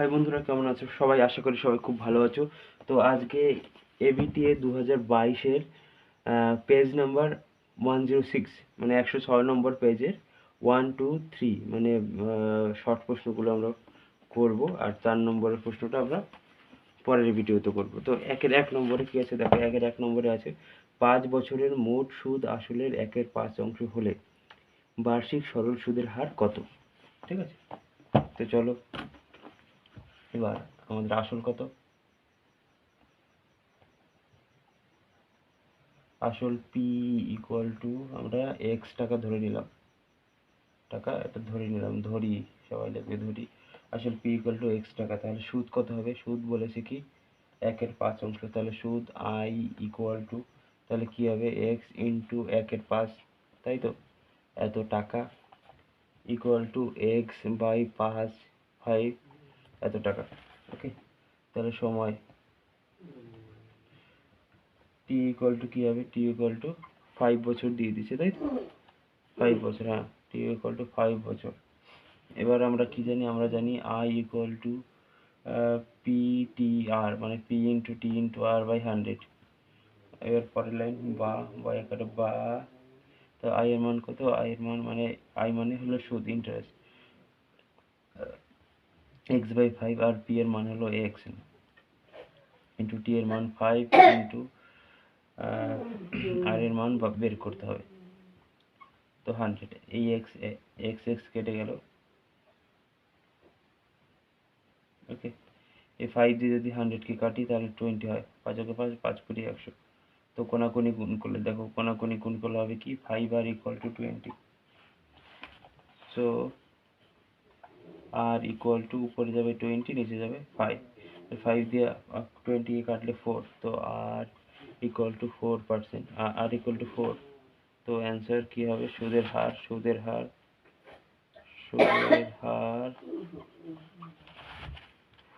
High বন্ধুরা, কেমন আছো সবাই? আশা করি সবাই খুব ভালো আছো। তো আজকে এবিটিএ 2022-এর পেজ নাম্বার 106 মানে 106 নম্বর পেজের 1, 2, 3 মানে শর্ট প্রশ্নগুলো আমরা করব, আর 4 নম্বরের প্রশ্নটা আমরা পরের ভিডিওতে করব। তো একের 1 নম্বরে কি আছে দেখো, একের 1 নম্বরে আছে 5 বছরের মোট সুদ আসলের 1/5 হলে বার্ষিক সরল সুদের হার কত? ঠিক আছে, তো চলো এবার আমাদের আসল কত, আসল পি ইকুয়াল টু আমরা এক্স টাকা ধরে নিলাম, টাকা এটা ধরে নিলাম, ধরি সবাই লিখবে ধরি। আসল পি ইকুয়াল টু এক্স টাকা, তাহলে সুদ কত হবে? সুদ বলেছে কি 1/5, তাহলে সুদ আই ইকুয়াল টু, তাহলে কি হবে এক্স ইন্টু 1/5, তাই তো, এত টাকা ইকুয়াল টু এক্স বাই 5 এত টাকা। ওকে, তাহলে সময় টি ইকুয়াল টু কি হবে? টি ইকুয়াল টু 5 বছর দিয়ে দিচ্ছে, তাই তো, 5 বছর, হ্যাঁ, টি ইকুয়াল টু 5 বছর। এবার আমরা কি জানি? আমরা জানি I equal to P T R, মানে P into T into R by 100। এবার পরের লাইন বা এখানে বা, তো আই এর মান কত? আই এর মান মানে আই মানে হলো সুদ, ইন্টারেস্ট, এক্স বাই 5, আর পি এর মান হলো এক্স ইন্টু টি এর মান 5 ইন্টু আর এর মান বের করতে হবে, তো 100। এই এক্স এক্স এক্স কেটে গেল। ওকে, এই 5 দিয়ে যদি 100-কে কাটি তাহলে 20 হয়, 5 × 5 5 × 100। তো কোনাকুনি গুণ করলে দেখো, কোনাকুনি গুণ করলে হবে কি 5 R equal to 20। So R equal to উপরে যাবে 20, নিচে যাবে 5, 5 দিয়ে 20 কাটলে 4, তো R equal to 4%, R equal to 4। তো অ্যান্সার কি হবে? সুদের হার, সুদের হার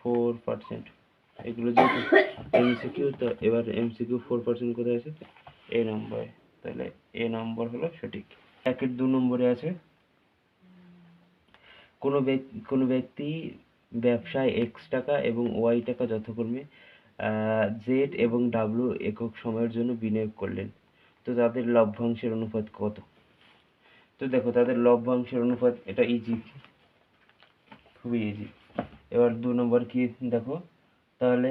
4%। এগুলো যেহেতু এমসিকিউ, তো এবার এমসিকিউ 4% কোথায় আছে? এ নম্বরে, তাহলে এ নম্বর হলো সঠিক। 1-এর 2 নম্বরে আছে কোনো ব্যক্তি ব্যবসায় এক্স টাকা এবং ওয়াই টাকা যথাক্রমে জেড এবং ডাব্লিউ একক সময়ের জন্য বিনিয়োগ করলেন, তো তাদের লভ্যাংশের অনুপাত কত? তো দেখো, তাদের লভ্যাংশের অনুপাত, এটা ইজি, খুবই ইজি। এবার 2 নম্বর কি দেখো, তাহলে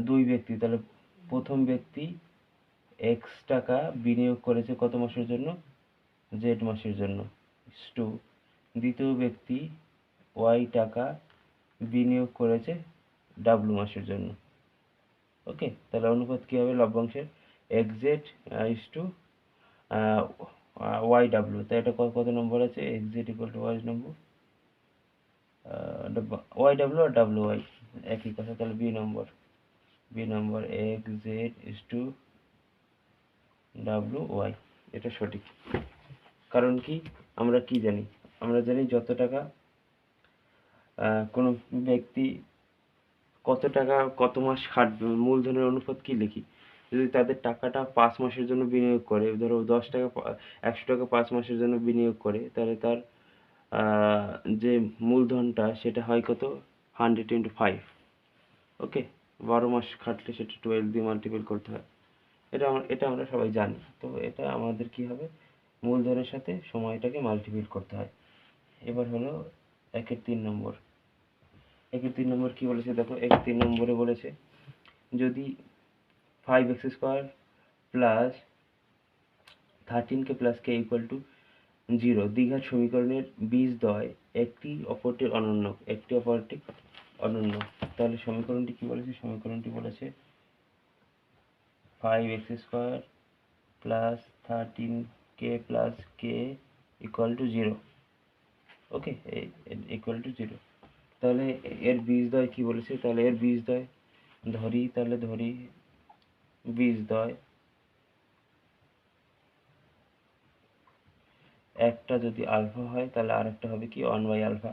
2 ব্যক্তি, তাহলে প্রথম ব্যক্তি এক্স টাকা বিনিয়োগ করেছে কত মাসের জন্য? জেড মাসের জন্য, টু। দ্বিতীয় ব্যক্তি ওয়াই টাকা বিনিয়োগ করেছে ডাব্লু মাসের জন্য। ওকে, তাহলে অনুপাত কি হবে লভ্যাংশের? X z is to y ডাব্লু। তাই এটা কত নম্বর আছে? X z equal to y number, y ডাব্লু আর ডাব্লু ওয়াই একই কথা, তাহলে B number x z is to ডাব্লু ওয়াই, এটা সঠিক। কারণ কি, আমরা কি জানি? আমরা জানি যত টাকা কোনো ব্যক্তি কত টাকা কত মাস খাটবে, মূলধনের অনুপাত কি লিখি? যদি তাদের টাকাটা 5 মাসের জন্য বিনিয়োগ করে, ধরো 10 টাকা 100 টাকা 5 মাসের জন্য বিনিয়োগ করে, তাহলে তার যে মূলধনটা সেটা হয় কত? 100 × 5। ওকে, 12 মাস খাটলে সেটা 12 দিয়ে মাল্টিপল করতে হয়। এটা আমরা সবাই জানি। তো এটা আমাদের কি হবে? মূলধনের সাথে সময়টাকে মাল্টিপল করতে হয়। এবার হলো 1-এর 3 নম্বর। 1-এর 3 নম্বর কি বলেছে দেখো, 1-এর 3 নম্বরে বলেছে যদি 5x² plus 13k plus k equal to 0 দ্বিঘাত সমীকরণের বীজদ্বয় একটি অপরটি অনন্য, তাহলে সমীকরণটি কি বলেছে? সমীকরণটি বলেছে 5x² plus 13k plus k equal to 0। Okay, equal to 0। তাহলে এর বীজদ্বয় কি বলেছে? তাহলে এর বীজদ্বয় ধরি বীজদ্বয় একটা যদি আলফা হয় তাহলে আরেকটা হবে কি 1/আলফা।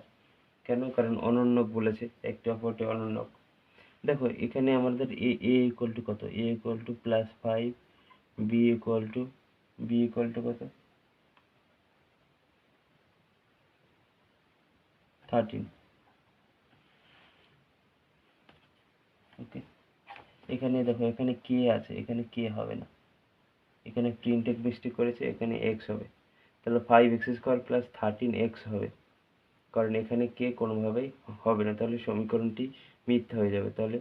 কেন? কারণ অনন্যক বলেছে, একটি অপরটি অনন্যক। দেখো এখানে আমাদের এ ইকুয়াল টু কত? A equal to +5, B equal to কত? 13। এখানে দেখো এখানে কে আছে, এখানে কে হবে না, এখানে প্রিন্ট এক্স মিস্টেক করেছে, এখানে এক্স হবে, তাহলে 5x² প্লাস 13x হবে, কারণ এখানে কে কোনোভাবেই হবে না, তাহলে সমীকরণটি মিথ্যা হয়ে যাবে। তাহলে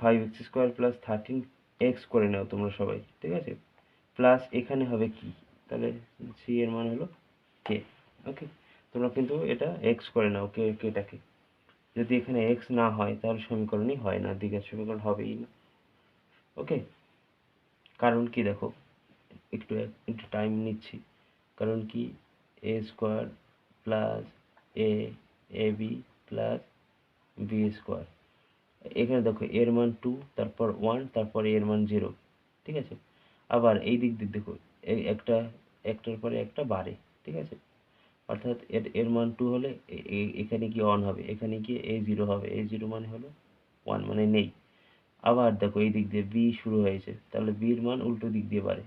5x² প্লাস 13x করে নাও তোমরা সবাই, ঠিক আছে, প্লাস এখানে হবে কি, তাহলে সি এর মান হলো কে। ওকে, তোমরা কিন্তু এটা এক্স করে নাও, কেটাকে, যদি এখানে এক্স না হয় তাহলে সমীকরণই হয় না, দ্বিঘাত সমীকরণ হবেই না। ওকে, কারণ কি দেখো, একটু একটু টাইম নিচ্ছি, কারণ কি a² plus ab plus b², এখানে দেখো এর মান 2, তারপর 1, তারপর এর মান 0, ঠিক আছে, আবার এই দিক দিয়ে দেখো এই একটার পরে একটা বাড়ে, ঠিক আছে, অর্থাৎ এর মান 2 হলে এখানে গিয়ে 1 হবে, এখানে গিয়ে a0 হবে, a0 মানে হলো 1 মানে নেই। আবার দেখো এই দিক দিয়ে b শুরু হয়েছে, তাহলে b এর মান উল্টো দিক দিয়ে বাড়ে,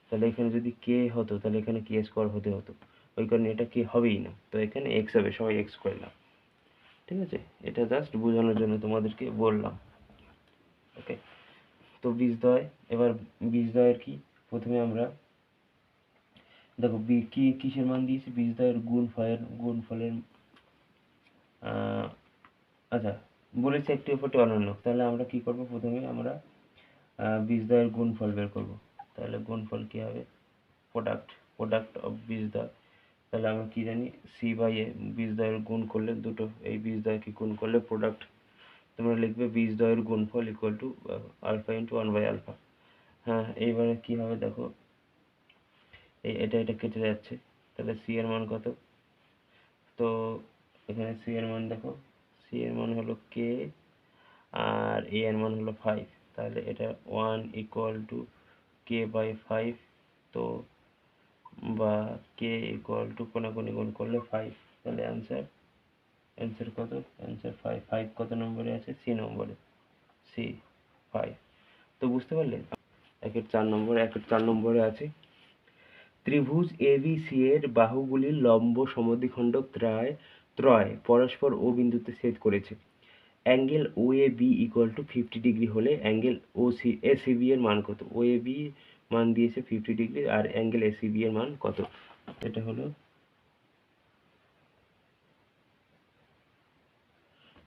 তাহলে এখানে যদি কে হতো তাহলে এখানে k² হতে হতো, ওই কারণে এটা কে হবেই না, তো এখানে এক্স হবে, সবাই এক্স করে নাও, ঠিক আছে, এটা জাস্ট বোঝানোর জন্য তোমাদেরকে বললাম। ওকে, তো বীজদ্বয়, এবার বীজদ্বয়ের কি, প্রথমে আমরা দেখো কিসের মান দিয়েছি, বীজদ্বয়ের গুণফলের আচ্ছা, বলেছে একটি অপরটি অনন্য, তাহলে আমরা কি করব, প্রথমে আমরা বীজদ্বয়ের গুণফল বের করব, তাহলে গুণফল কি হবে, প্রোডাক্ট অফ বীজদ্বয়, তাহলে আমরা কি জানি c/a, বীজদ্বয়ের গুণ করলে দুটো এই বীজদ্বয়কে গুণ করলে প্রোডাক্ট, তোমরা লিখবে বীজদ্বয়ের গুণফল ইকুয়াল টু আলফা ইন্টু 1/α। হ্যাঁ, এইবারে কি হবে দেখো, এটা কেটে যাচ্ছে, তাহলে সি এর মান কত, তো এখানে সি এর মান দেখো, সি এর মান হলো কে, আর এ এর মান হলো 5, তাহলে এটা 1 ইকুয়াল টু k/5, তো বা কে ইকুয়াল টু কোনাকুনি গুণ করলে 5, তাহলে অ্যান্সার কত, অ্যান্সার 5, 5 কত নম্বরে আছে, সি নম্বরে, সি 5। তো বুঝতে পারলে, একের 4 নম্বরে আছে ত্রিভুজ এবিসি এর বাহুগুলির লম্ব সমদ্বিখণ্ড ত্রয় পরস্পর ও বিন্দুতে ছেদ করেছে, angle OAB equal to 50 degree হলে অ্যাঙ্গেল এসিবি এর মান কত, ওএবি মান দিয়েছে 50 ডিগ্রি, আর অ্যাঙ্গেল এসিবি এর মান কত, এটা হলো,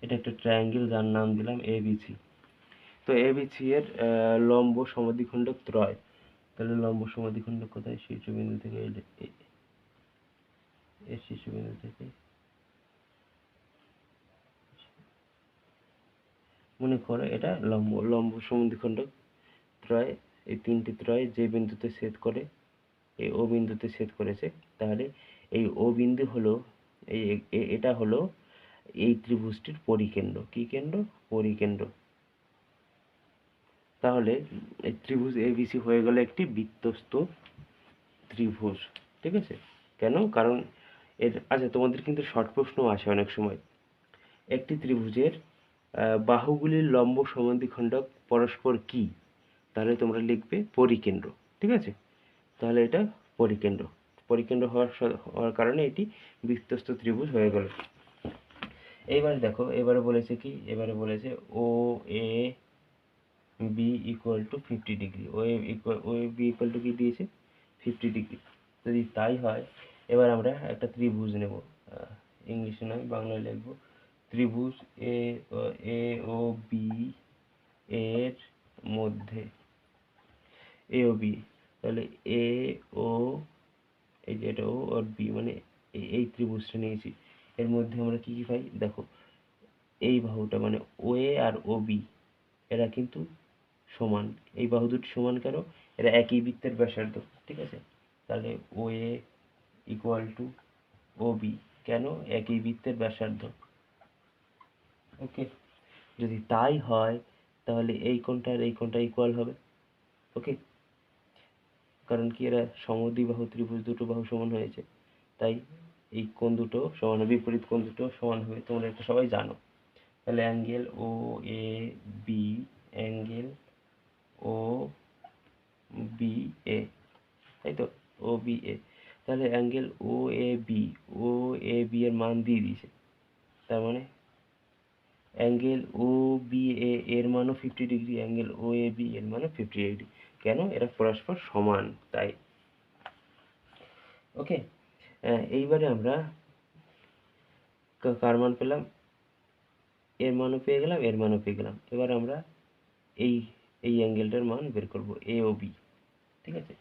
এটা একটা ট্রায়াঙ্গেল যার নাম দিলাম এবিসি। তো এবিসি এর লম্ব সমদ্বিখণ্ড ত্রয়, তাহলে লম্ব সমদ্বিখণ্ড কোথায়, শীর্ষবিন্দু থেকে এই শীর্ষবিন্দু থেকে, মনে করো এটা লম্ব সমদ্বিখণ্ড ত্রয়, এই তিনটি ত্রয় যে বিন্দুতে ছেদ করে, এই ও বিন্দুতে ছেদ করেছে, তাহলে এই ও বিন্দু হলো এই এটা হলো এই ত্রিভুজটির পরিকেন্দ্র, কি কেন্দ্র, পরিকেন্দ্র। তাহলে এই ত্রিভুজ এবিসি হয়ে গেল একটি বৃত্তস্থ ত্রিভুজ, ঠিক আছে, কেন, কারণ এর, আচ্ছা তোমাদের কিন্তু শর্ট প্রশ্ন আসে অনেক সময়, একটি ত্রিভুজের বাহুগুলির লম্ব সমদ্বিখণ্ডক পরস্পর কি, তাহলে তোমরা লিখবে পরিকেন্দ্র, ঠিক আছে, তাহলে এটা পরিকেন্দ্র, পরিকেন্দ্র হওয়ার কারণে এটি বৃত্তস্থ ত্রিভুজ হয়ে গেল। এইবার দেখো, এবারে বলেছে কি, এবারে বলেছে O A B equal to 50 degree, O A B equal to কি দিয়েছে, 50 ডিগ্রি, যদি তাই হয় এবার আমরা একটা ত্রিভুজ নেব, ইংলিশে নয় বাংলায় লিখব, ত্রিভুজ এ ও বি এর মধ্যে, এ ও বি, তাহলে এ ও, এই যে এটা ও আর বি, মানে এই ত্রিভুজটা নিয়েছি, এর মধ্যে আমরা কি কি পাই দেখো, এই বাহুটা মানে ও এ আর ও বি এরা কিন্তু সমান, এই বাহু দুটি সমান কেন, এরা একই বৃত্তের ব্যাসার্ধ, ঠিক আছে, তাহলে ও এ ইকুয়াল টু ও বি, কেন, একই বৃত্তের ব্যাসার্ধ। ওকে, যদি তাই হয় তাহলে এই কোণটা আর এই কোণটা ইকুয়াল হবে। ওকে, কারণ কি এরা সমদ্বিবাহু ত্রিভুজ, দুটো বাহু সমান হয়েছে, তাই এই কোণ দুটো সমান হবে, বিপরীত কোণ দুটো সমান হবে, তোমরা এটা সবাই জানো। তাহলে angle O A B, angle O B A, তাই তো, ও বি এ, তাহলে অ্যাঙ্গেল ও এ বি এর মান দিয়ে দিয়েছে, তার মানে অ্যাঙ্গেল ও বি এ এর মানও 50 degree, angle O A B এর মানও 50 ডিগ্রি। কেন? এরা পরস্পর সমান তাই। ওকে, এইবারে আমরা কার মান পেলাম, এর মানও পেয়ে গেলাম, এর মানও পেয়ে গেলাম। এবার আমরা এই এই অ্যাঙ্গেলটার মান বের করব, এ ও বি। ঠিক আছে,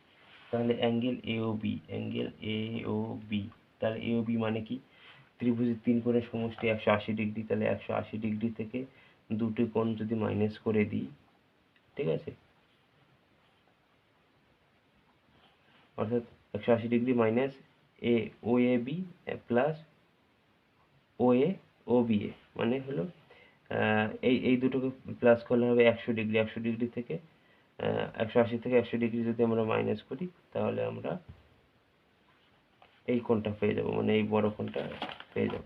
তাহলে angle A O B, angle A O B, তাহলে এ ও বি মানে কি? ত্রিভুজের 3 কোণের সমষ্টি 180 ডিগ্রি, তাহলে 180 ডিগ্রি থেকে দুটি কোণ যদি মাইনাস করে দিই, ঠিক আছে, অর্থাৎ 180 degree minus A O A B plus O A O B A মানে হলো এই দুটোকে প্লাস করলে হবে 100 ডিগ্রি। 100 ডিগ্রি থেকে 180 থেকে 100 ডিগ্রি যদি আমরা মাইনাস করি, তাহলে আমরা এই কোণটা পেয়ে যাব, মানে এই বড় কোণটা পেয়ে যাব।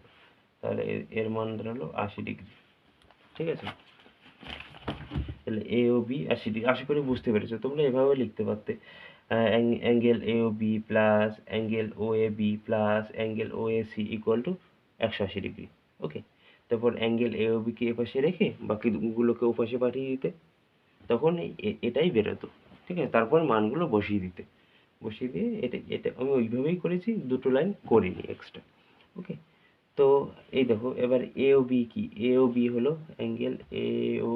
তাহলে এর মান দাঁড়ালো 80 ডিগ্রি। ঠিক আছে, তাহলে এ ও বি 80 ডিগ্রি। আশা করি বুঝতে পেরেছো। তোমরা এভাবে লিখতে পারতে, angle A O B plus angle O A B plus angle O A C equal to 180 degree. Okay, তারপর অ্যাঙ্গেল এ ও বিকে এপাশে রেখে বাকিগুলোকে ওপাশে পাঠিয়ে দিতে, তখন এটাই বেরোতো। ঠিক আছে, তারপর মানগুলো বসিয়ে দিতে, বসিয়ে দিয়ে এটা এটা আমি ওইভাবেই করেছি, দুটো লাইন করিনি এক্সট্রা। ওকে, তো এই দেখো এবার এ ও বি কি? এ ও বি হলো অ্যাঙ্গেল এ ও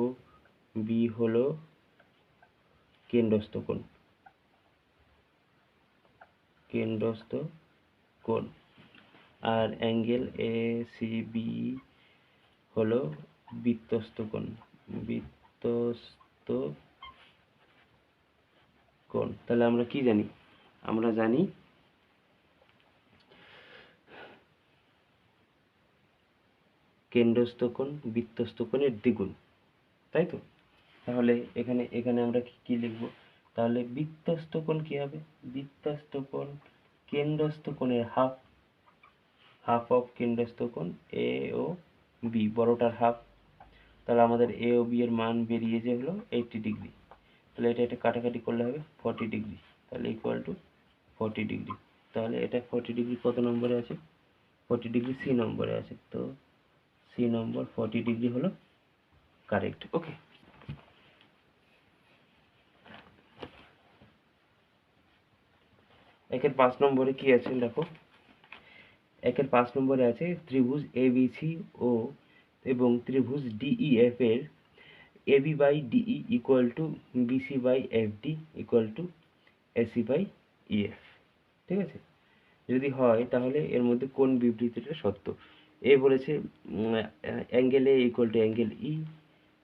বি হলো কেন্দ্রস্থ কোণ, কেন্দ্রস্থ কোণ। আর অ্যাঙ্গেল এ সি বি হলো বৃত্তস্থ কোণ, বৃত্তস্থ কোণ। তাহলে আমরা কি জানি? আমরা জানি কেন্দ্রস্থ কোণ বৃত্তস্থ কোণের দ্বিগুণ, তাই তো? তাহলে এখানে এখানে আমরা কি লিখব? তাহলে বৃত্তস্থ কোণ কি হবে? বৃত্তস্থ কোণ কেন্দ্রস্থ কোণের হাফ, হাফ অফ কেন্দ্রস্থ কোণ এ ও বি, বড়টার হাফ। তাহলে আমাদের এ ও বি এর মান বেরিয়েছে হলো 80 ডিগ্রি। তাহলে এটা কাটাকাটি করলে হবে 40 ডিগ্রি, তাহলে ইকুয়াল টু 40 ডিগ্রি। তাহলে এটা 40 ডিগ্রি কত নম্বরে আছে? 40 ডিগ্রি সি নম্বরে আছে। তো সি নম্বর 40 ডিগ্রি হলো কারেক্ট। ওকে, একের 5 নম্বরে কি আছে দেখো। একের 5 নম্বরে আছে ত্রিভুজ এবিসি ও এবং ত্রিভুজ ডিইএফ এর AB by DE equal to BC by FD equal to AC by EF. ঠিক আছে, যদি হয় তাহলে এর মধ্যে কোন বিবৃতিটা সত্য? এ বলেছে angle A equal to angle E,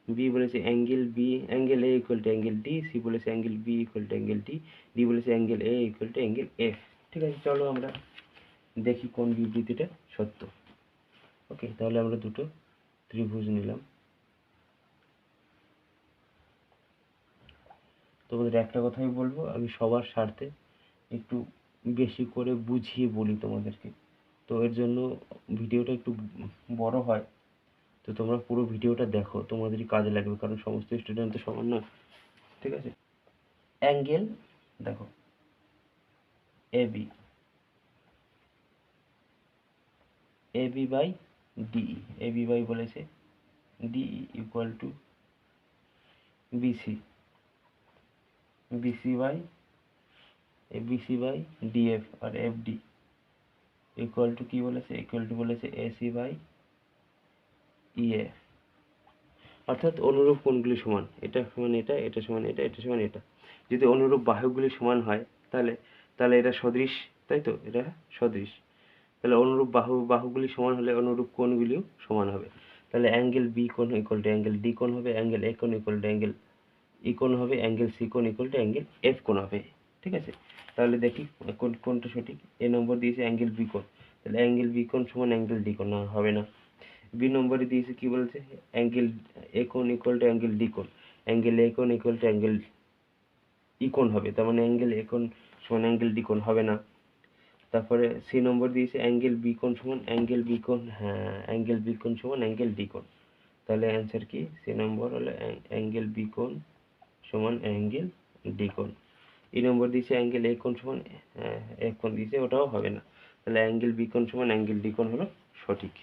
B বলেছে angle A equal to angle D, C বলেছে angle B equal to angle D, D বলেছে angle A equal to angle F. ঠিক আছে, চলো আমরা দেখি কোন বিবৃতিটা সত্য। ওকে, তাহলে আমরা দুটো ত্রিভুজ নিলাম। তোমাদের একটা কথাই বলবো, আমি সবার স্বার্থে একটু বেশি করে বুঝিয়ে বলি তোমাদেরকে, তো এর জন্য ভিডিওটা একটু বড় হয়। তো তোমরা পুরো ভিডিওটা দেখো, তোমাদেরই কাজে লাগবে, কারণ সমস্ত স্টুডেন্ট তো সমান নয়। ঠিক আছে, অ্যাঙ্গেল দেখো A B, A B by D E, A B by বলেছে D E equal to B C, B C by B C by D F, আর এফডি ইকুয়াল টু কি বলেছে? ইকুয়াল টু বলেছে এসি বাই ইএফ। অর্থাৎ অনুরূপ কোণগুলি সমান, এটা সমান এটা, এটা সমান এটা, এটা সমান এটা। যদি অনুরূপ বাহুগুলি সমান হয় তাহলে তাহলে এটা সদৃশ, তাই তো? এটা সদৃশ। তাহলে অনুরূপ বাহুগুলি সমান হলে অনুরূপ কোণগুলিও সমান হবে। তাহলে অ্যাঙ্গেল বি কোণ ইকুয়াল টু অ্যাঙ্গেল ডি কোণ হবে, অ্যাঙ্গেল এ কোণ ইকুয়াল টু অ্যাঙ্গেল ই কোণ হবে, অ্যাঙ্গেল সি কোণ ইকুয়াল টু অ্যাঙ্গেল এফ কোণ হবে। ঠিক আছে, তাহলে দেখি কোনটা সঠিক। এ নম্বর দিয়েছে অ্যাঙ্গেল বি কোণ, তাহলে অ্যাঙ্গেল বি কোণ সমান অ্যাঙ্গেল ডি কোণ, না হবে না। বি নম্বরে দিয়েছে কি বলছে? অ্যাঙ্গেল এ কোণ ইকুয়াল টু অ্যাঙ্গেল ডি কোণ, অ্যাঙ্গেল এ কোণ ইকুয়াল টু অ্যাঙ্গেল ই কোণ হবে, তার মানে অ্যাঙ্গেল এ কোণ সমান অ্যাঙ্গেল ডি কোণ হবে না। তারপরে সি নম্বর দিয়েছে অ্যাঙ্গেল বি কোণ সমান অ্যাঙ্গেল বি কোণ, হ্যাঁ অ্যাঙ্গেল বি কোণ সমান অ্যাঙ্গেল ডি কোণ। তাহলে অ্যান্সার কি? সি নম্বর হলো অ্যাঙ্গেল বি কোণ সমান অ্যাঙ্গেল ডি কোণ। ই নম্বর দিয়েছে অ্যাঙ্গেল এ কোণ সমান এফ কোণ দিয়েছে, ওটাও হবে না। তাহলে অ্যাঙ্গেল বি কোণ সমান অ্যাঙ্গেল ডি কোণ হলো সঠিক।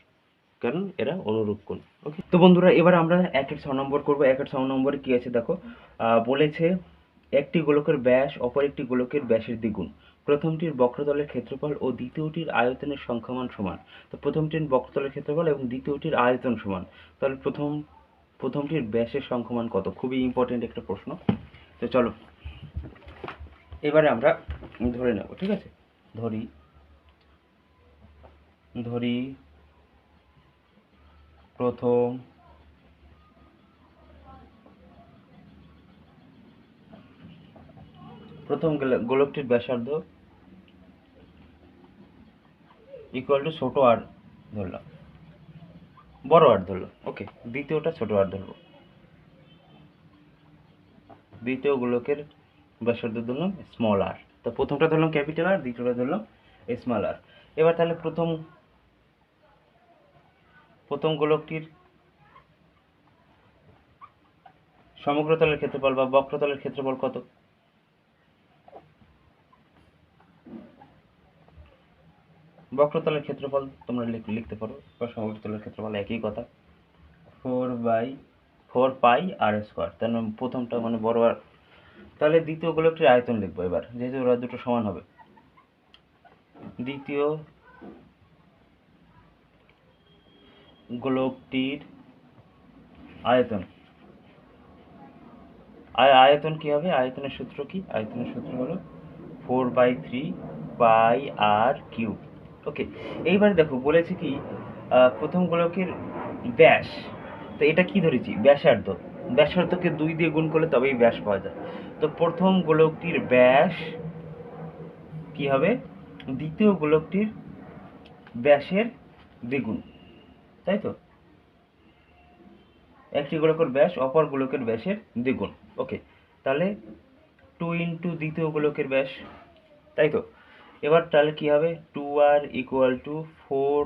কারণ এরা অনুরূপ কোণ। ওকে, তো বন্ধুরা এবার আমরা 1-6 নম্বর করব। 1-6 নম্বরে কি আছে দেখো, বলেছে একটি গোলকের ব্যাস অপর একটি গোলকের ব্যাসের দ্বিগুণ, প্রথমটির বক্রতলের ক্ষেত্রফল ও দ্বিতীয়টির আয়তনের সংখ্যামান সমান। তো প্রথমটির বক্রতলের ক্ষেত্রফল এবং দ্বিতীয়টির আয়তন সমান, তাহলে প্রথমটির ব্যাসের সংখ্যামান কত? খুবই ইম্পর্টেন্ট একটা প্রশ্ন। তো চলো এবারে আমরা ধরে নেব, ঠিক আছে? ধরি প্রথম গোলকটির ব্যাসার্ধ ইকুয়াল টু ছোট আর ধরলাম, বড় আর ধরলাম। ওকে, দ্বিতীয়টা ছোট আর ধরবো। দ্বিতীয় গোলকের ব্যাসার্ধ ধরলাম স্মল আর। তো প্রথমটা ধরলাম ক্যাপিটাল আর, দ্বিতীয়টা ধরলাম স্মল আর। এবার তাহলে প্রথম গোলকটির সমগ্রতলের ক্ষেত্রফল বা বক্রতলের ক্ষেত্রফল কত? বক্রতলের ক্ষেত্রফল তোমরা লিখতে পারো, বা সমগ্রতলের ক্ষেত্রফল একই কথা, 4 পাই আর স্কোয়ার। তার মানে প্রথমটা মানে বড় আর। তাহলে দ্বিতীয় গোলকটির আয়তন লিখবো এবার, যেহেতু ওরা দুটো সমান হবে। দ্বিতীয় গোলকটির আয়তন, আয়তন কি হবে? আয়তনের সূত্র কি? আয়তনের সূত্র হলো 4/3 পাই আর কিউব। ওকে, এইবারে দেখো বলেছে কি প্রথম গোলকের ব্যাস, তো এটা কি ধরেছি? ব্যাসার্ধ। ব্যাসার্ধকে 2 দিয়ে গুণ করলে তবেই ব্যাস পাওয়া যায়। তো প্রথম গোলকটির ব্যাস কি হবে? দ্বিতীয় গোলকটির ব্যাসের দ্বিগুণ, তাই তো? একটি গোলকের ব্যাস অপর গোলকের ব্যাসের দ্বিগুণ। ওকে, তাহলে 2 ইন্টু দ্বিতীয় গোলকের ব্যাস, তাই তো? এবার তাহলে কি হবে? 2r ইকুয়াল টু 4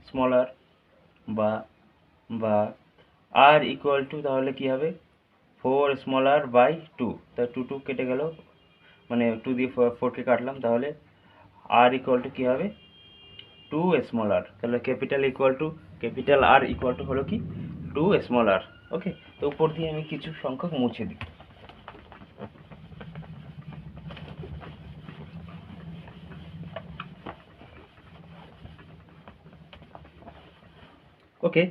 স্মল আর, বা বা r ইকুয়াল টু তাহলে কি হবে? 4 স্মল আর বাই 2। তাহলে 2 কেটে গেল, মানে 2 দিয়ে 4কে কাটলাম, তাহলে r ইকুয়াল টু কি হবে? 2 স্মল আর। তাহলে ক্যাপিটাল আর ইকুয়াল টু হলো কি? 2 স্মল আর। ওকে, তো উপর দিয়ে আমি কিছু সংখ্যক মুছে দিই। ওকে,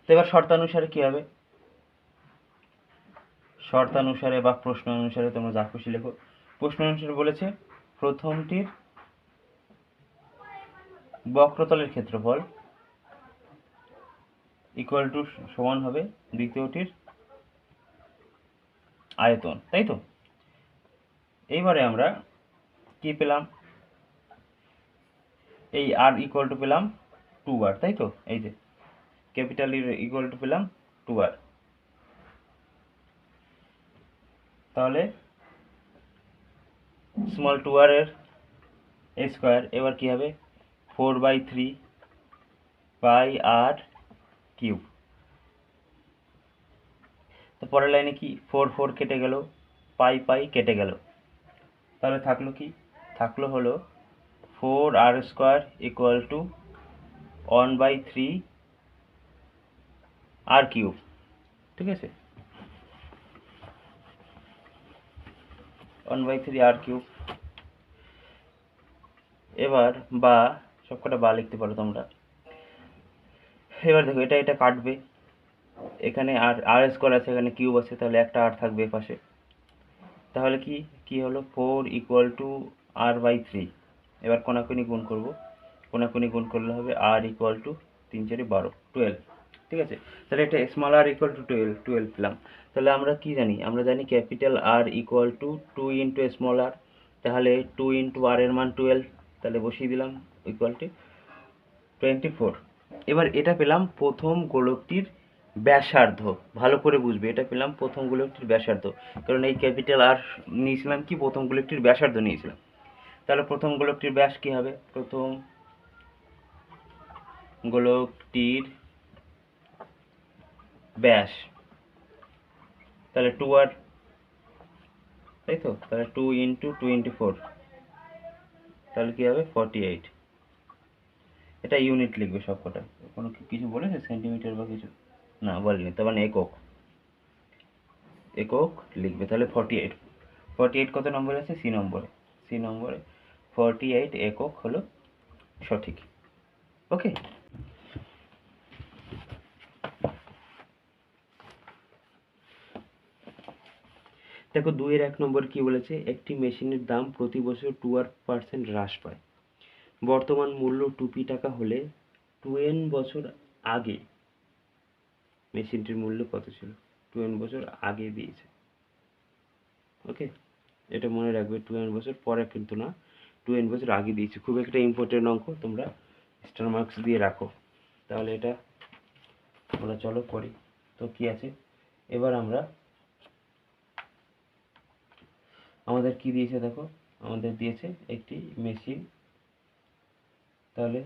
তো এবার শর্তানুসারে কি হবে? শর্তানুসারে বা প্রশ্ন অনুসারে তোমরা যা খুশি লেখো। প্রশ্ন অনুসারে বলেছে প্রথমটির বক্রতলের ক্ষেত্রফল ইকুয়াল টু সমান হবে দ্বিতীয়টির আয়তন, তাই তো? এইবারে আমরা কি পেলাম? এই আর ইকুয়াল টু পেলাম 2r, তাই তো? এই যে ক্যাপিটাল ইকুয়াল টু পেলাম 2r। তাহলে স্মল 2r এর স্কোয়ার এবার কি হবে? 4/3 পাই আর কিউব। তো পরের লাইনে কি? 4 কেটে গেল, পাই কেটে গেল, তাহলে থাকলো কি? থাকলো হলো 4r স্কোয়ার ইকুয়াল টু 1/3 আর কিউব, ঠিক আছে? 1/3 আর কিউব। এবার বা সবকটা বা লিখতে পারো তোমরা। এবার দেখো এটা কাটবে, এখানে আর স্কোয়ার আছে, এখানে কিউব আছে, তাহলে একটা আর থাকবে পাশে। তাহলে কি হলো? 4 ইকুয়াল টু r/3। এবার কোনাকুনি গুণ করব, কোনাকুনি গুণ করলে হবে r ইকুয়াল টু 3 4 12, 12, ঠিক আছে? তাহলে এটা স্মল আর ইকুয়াল টু 12 পেলাম। তাহলে আমরা কি জানি? আমরা জানি capital R equal to 2 into small R. তাহলে 2 ইন্টু আর এর মান 12, তাহলে বসিয়ে দিলাম ইকুয়াল টু 24। এবার এটা পেলাম প্রথম গোলকটির ব্যাসার্ধ। ভালো করে বুঝবে, এটা পেলাম প্রথম গোলকটির ব্যাসার্ধ, কারণ এই ক্যাপিটাল আর নিয়েছিলাম কি? প্রথম গোলকটির ব্যাসার্ধ নিয়েছিলাম। তাহলে প্রথম গোলকটির ব্যাস কি হবে? প্রথম গোলকটির ব্যাস, তাহলে 2r, তাই তো? তাহলে 2 ইন্টু 24, তাহলে কি হবে? 48। এটা ইউনিট লিখবে সব কটা। কোনো কিছু বলেছে সেন্টিমিটার বা কিছু? না বলেনি, তার মানে একক। একক লিখবে তাহলে 48। 48 কত নম্বরে আছে? সি নম্বরে। সি নম্বরে 48 একক হলো সঠিক। ওকে। দেখো 2-এর 1 নম্বর কি বলেছে? একটি মেশিনের দাম প্রতি বছর 2% হ্রাস পায়। বর্তমান মূল্য 2p টাকা হলে 2n বছর আগে মেশিনটির মূল্য কত ছিল? 2n বছর আগে দিয়েছে। ওকে, এটা মনে রাখবে, 2n বছর পরে কিন্তু না, 2n বছর আগে দিয়েছে। খুব একটা ইম্পর্টেন্ট অঙ্ক, তোমরা স্টার মার্কস দিয়ে রাখো। তাহলে এটা আমরা চলো করি। তো কি আছে এবার আমাদের কি দিয়েছে দেখো, আমাদের দিয়েছে একটি মেশিন। তাহলে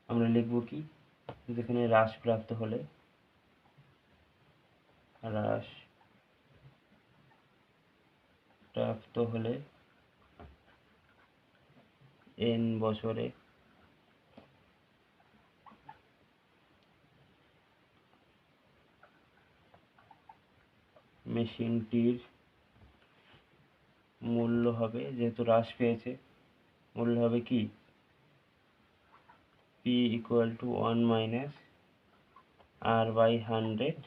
আমরা লিখব কি? যেখানে হ্রাস প্রাপ্ত হলে n বছরে মেশিনটির মূল্য হবে, যেহেতু হ্রাস পেয়েছে, মূল্য হবে কি? p = 1 - r/100,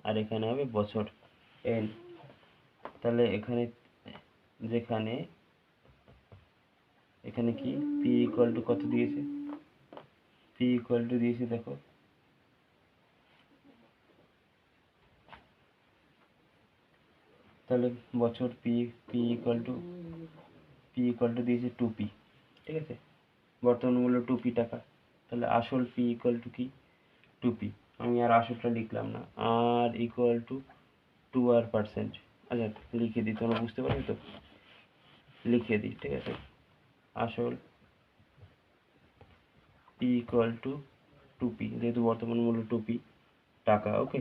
আর এখানে হবে বছর n। তাহলে এখানে কি p = কত দিয়েছে? p দিয়েছে দেখো, তাহলে বছর p দিয়েছে 2p। ঠিক আছে, বর্তমান মূল্য 2p টাকা। তাহলে আসল p = কি? 2p। আমি আর আসলটা লিখলাম না, r = 2r%। আচ্ছা লিখে দিই, তোমরা বুঝতে পারবে তো? লিখে দিই, ঠিক আছে। আসল p = 2p, যেহেতু বর্তমান মূল্য 2p টাকা। ওকে,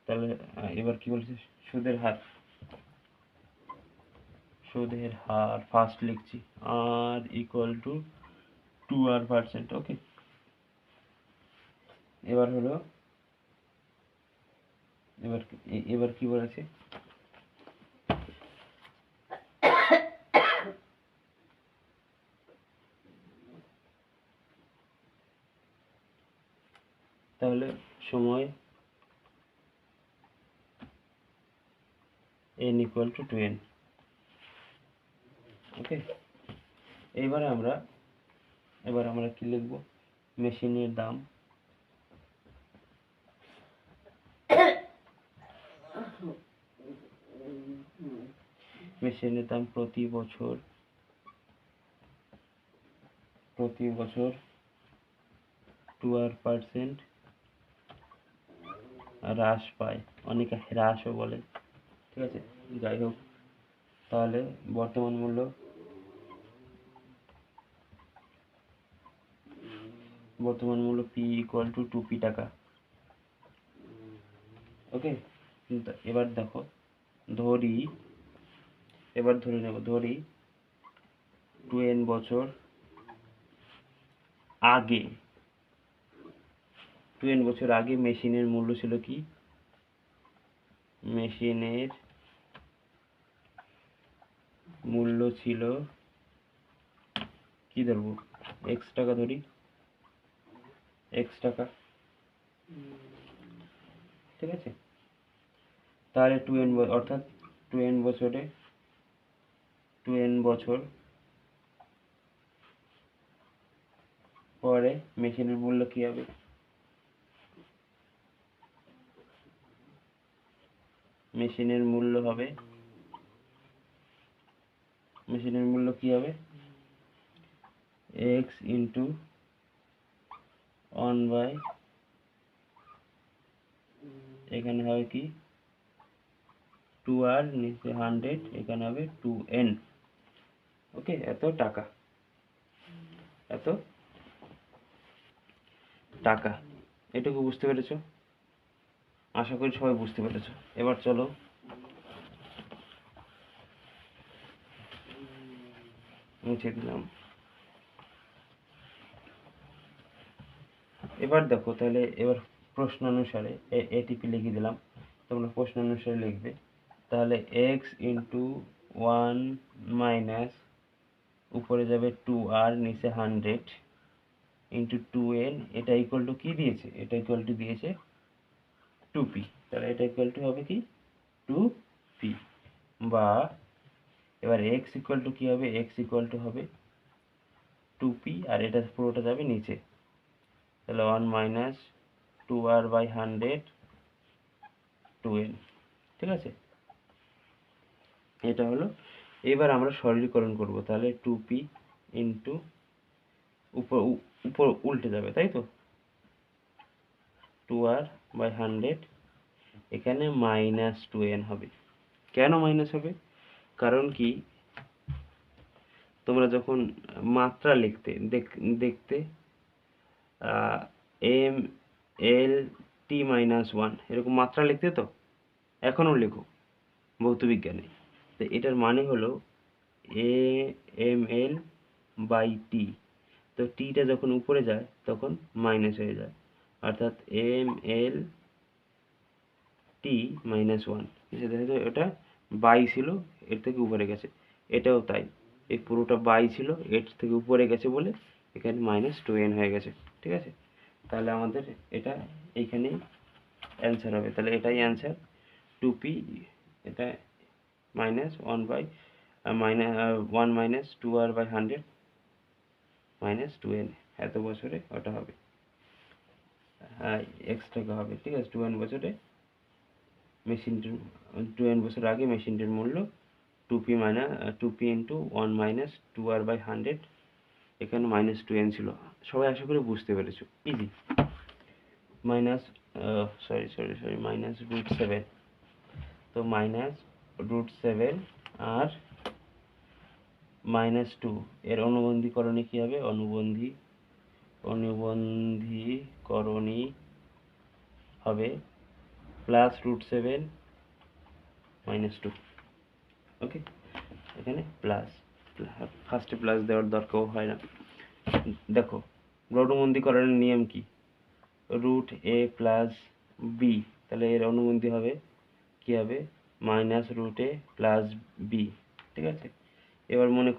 তাহলে এবার কি বলছে? সুদের হার ফার্স্ট লিখছি, r = 2r%। ওকে, এবার হলো এবার কি বলেছে? তাহলে সময় n = 2n। ওকে, এবার আমরা কি লিখব? মেশিনের দাম প্রতি বছর 2% হ্রাস পায়, অনেকে হ্রাসও বলে। ঠিক আছে, যাই হোক, তাহলে বর্তমান মূল্য p = 2p টাকা। ওকে, এবার দেখো, ধরি 2n বছর আগে মেশিনের মূল্য ছিল কি? মেশিনের মূল্য ছিল কি ধরবো? x টাকা ধরি, x টাকা। ঠিক আছে, তাহলে 2n অর্থাৎ 2n বছর পরে মেশিনের মূল্য কি হবে? মেশিনের মূল্য কি হবে? x * 1/, এখানে হবে কি 2r, নিচে 100, এখানে হবে 2n। ওকে, এত টাকা। এটুকু বুঝতে পেরেছো? আশা করি সবাই বুঝতে পেরেছো। এবার চলো মুছে দিলাম। এবার দেখো তাহলে এবার প্রশ্ন অনুসারে এটিপি লিখে দিলাম, তোমরা প্রশ্ন অনুসারে লিখবে। তাহলে x ইন্টু 1 মাইনাস উপরে যাবে 2r নিচে 100 ইন্টু 2n, এটা ইকুয়াল টু কি দিয়েছে? এটা ইকুয়াল টু দিয়েছে 2p। তাহলে এটা ইকুয়াল টু হবে কি 2p, বা এবার x ইকুয়াল টু কি হবে? x ইকুয়াল টু হবে 2p, আর এটা পুরোটা যাবে নিচে, তাহলে 1 মাইনাস 2r বাই 100 2n। ঠিক আছে, এটা হলো। এবার আমরা সরলীকরণ করব, তাহলে 2p ইন্টু উপর উল্টে যাবে, তাই তো, 2r বাই 100, এখানে মাইনাস 2n হবে। কেন মাইনাস হবে? কারণ কি, তোমরা যখন মাত্রা লিখতে দেখতে এম এল টি মাইনাস 1 এরকম মাত্রা লিখতে, তো এখনও লেখো ভৌতবিজ্ঞানে, তো এটার মানে হলো A M L by T. তো টিটা যখন উপরে যায় তখন মাইনাস হয়ে যায়, অর্থাৎ এম এল টি মাইনাস 1। দেখো এটা বাই ছিল, এর থেকে উপরে গেছে, এটাও তাই, এই পুরোটা বাই ছিল, এর থেকে উপরে গেছে বলে এখানে মাইনাস 2n হয়ে গেছে। ঠিক আছে, তাহলে আমাদের এটা এইখানেই অ্যান্সার হবে। তাহলে এটাই অ্যান্সার, 2p, এটা মাইনাস 1 বাই minus 1 minus 2r by 100 minus 2n, এত বছরে ওটা হবে, এক্স টাকা হবে। ঠিক আছে, 2n বছরে মেশিনটির 2n বছর আগে মেশিনটির মূল্য 2p into 1 minus 2r by 100, এখানে মাইনাস 2n ছিল। সবাই আশা করি বুঝতে পেরেছো, ইজি। মাইনাস সরি মাইনাস √7, তো মাইনাস √7 আর মাইনাস 2 এর অনুবন্ধীকরণে কি হবে? অনুবন্ধীকরণী হবে প্লাস √7 মাইনাস 2। ওকে, এখানে প্লাস, ফার্স্টে প্লাস দেওয়ার দরকারও হয় না। দেখো অনুবন্ধীকরণের নিয়ম কি? √a প্লাস b, তাহলে এর অনুবন্ধী হবে কি হবে? Minus √a plus b। ঠিক আছে, এবার মনে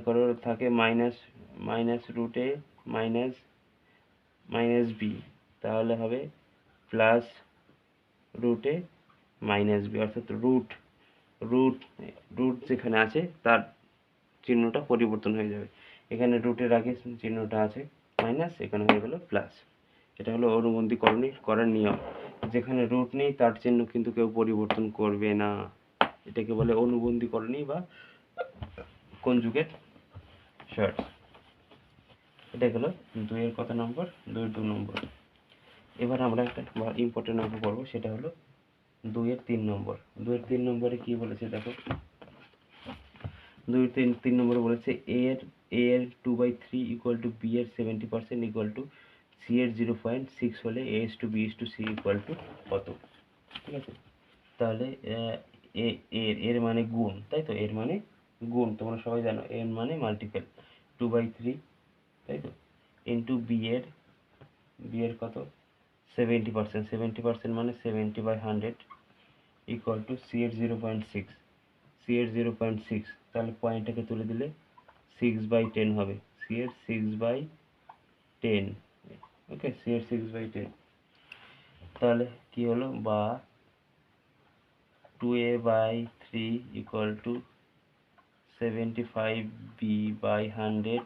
করো থাকে মাইনাস √a মাইনাস b, তাহলে হবে প্লাস √a মাইনাস b, অর্থাৎ রুট যেখানে আছে তার চিহ্নটা পরিবর্তন হয়ে যাবে। এখানে রুটের আগে চিহ্নটা আছে মাইনাস, এখানে হয়ে গেল প্লাস। এটা হলো অনুবন্ধীকরণ করার নিয়ম। যেখানে রুট নেই তার চিহ্ন কিন্তু কেউ পরিবর্তন করবে না, এটাকে বলে অনুবন্ধীকরণী বা কনজুগেট শর্ট। এটা হলো 2 এর কত নম্বর? 2 নম্বর। এবার আমরা একটা ইম্পর্টেন্ট অঙ্ক করব, সেটা হলো 2 এর 3 নম্বর। 2 এর 3 নম্বরে কি বলেছে দেখো, 2 এর 3 নম্বরে বলেছে a এর 2/3 ইকুয়াল টু b এর 70% ইকুয়াল টু c এর 0.6 হলে a:b:c ইকুয়াল টু কত? ঠিক আছে, তাহলে এর মানে গুণ, তাই তো, এর মানে গুণ, তোমরা সবাই জানো এর মানে মাল্টিপল, 2/3, তাই তো, ইন্টু বি এর কত? 70%, 70% মানে 70/100 ইকুয়াল টু সি এর 0.6, সি এর 0.6, তাহলে পয়েন্টটাকে তুলে দিলে 6/10 হবে, সি এর 6/10। ওকে, সি এর 6/10, তাহলে কি হলো? বা 2a/3 equal to 75b/100,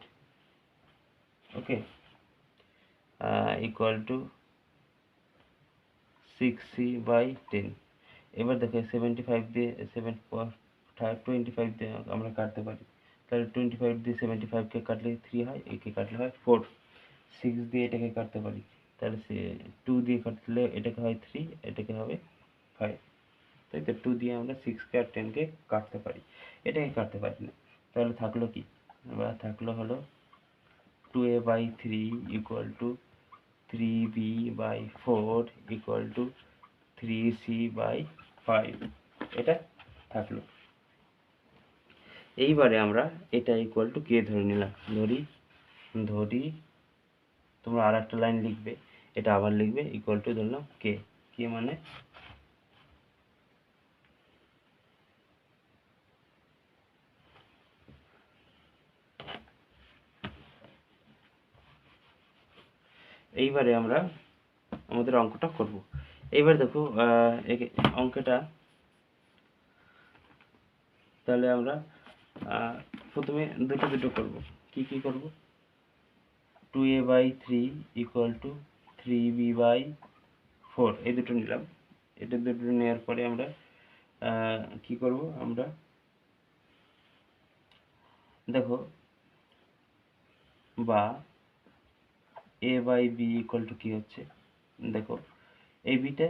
okay, equal to 6c/10। এবার দেখো 75 দিয়ে 25 দিয়ে আমরা কাটতে পারি, তাহলে 25 দিয়ে 75কে কাটলে 3 হয়, একে কাটলে হয় 4। 6 দিয়ে এটাকে কাটতে পারি, তাহলে 2 দিয়ে কাটলে এটাকে হয় 3, এটাকে হবে 5, তাই তো। 2 দিয়ে আমরা 6কে আর 10কে কাটতে পারি, এটাকে কাটতে পারি না। তাহলে থাকলো কি? এবার থাকলো হলো 2a/3 equal to 3b/4 equal to 3c/5, এটা থাকলো। এইবারে আমরা এটা ইকুয়াল টু কে ধরে নিলাম, ধরি তোমরা আর একটা লাইন লিখবে, এটা আবার লিখবে ইকুয়াল টু ধরলাম কে, কে মানে এইবারে আমরা আমাদের অঙ্কটা করব। এইবার দেখো অঙ্কটা তাহলে আমরা প্রথমে দুটো দুটো করব। কি কি করব? 2a/3 ইকুয়াল টু 3b/4 এই দুটো নিলাম। এটা দুটো নেওয়ার পরে আমরা কি করব? আমরা দেখো বা a/b ইকুয়াল টু কি হচ্ছে, দেখো এই বিটা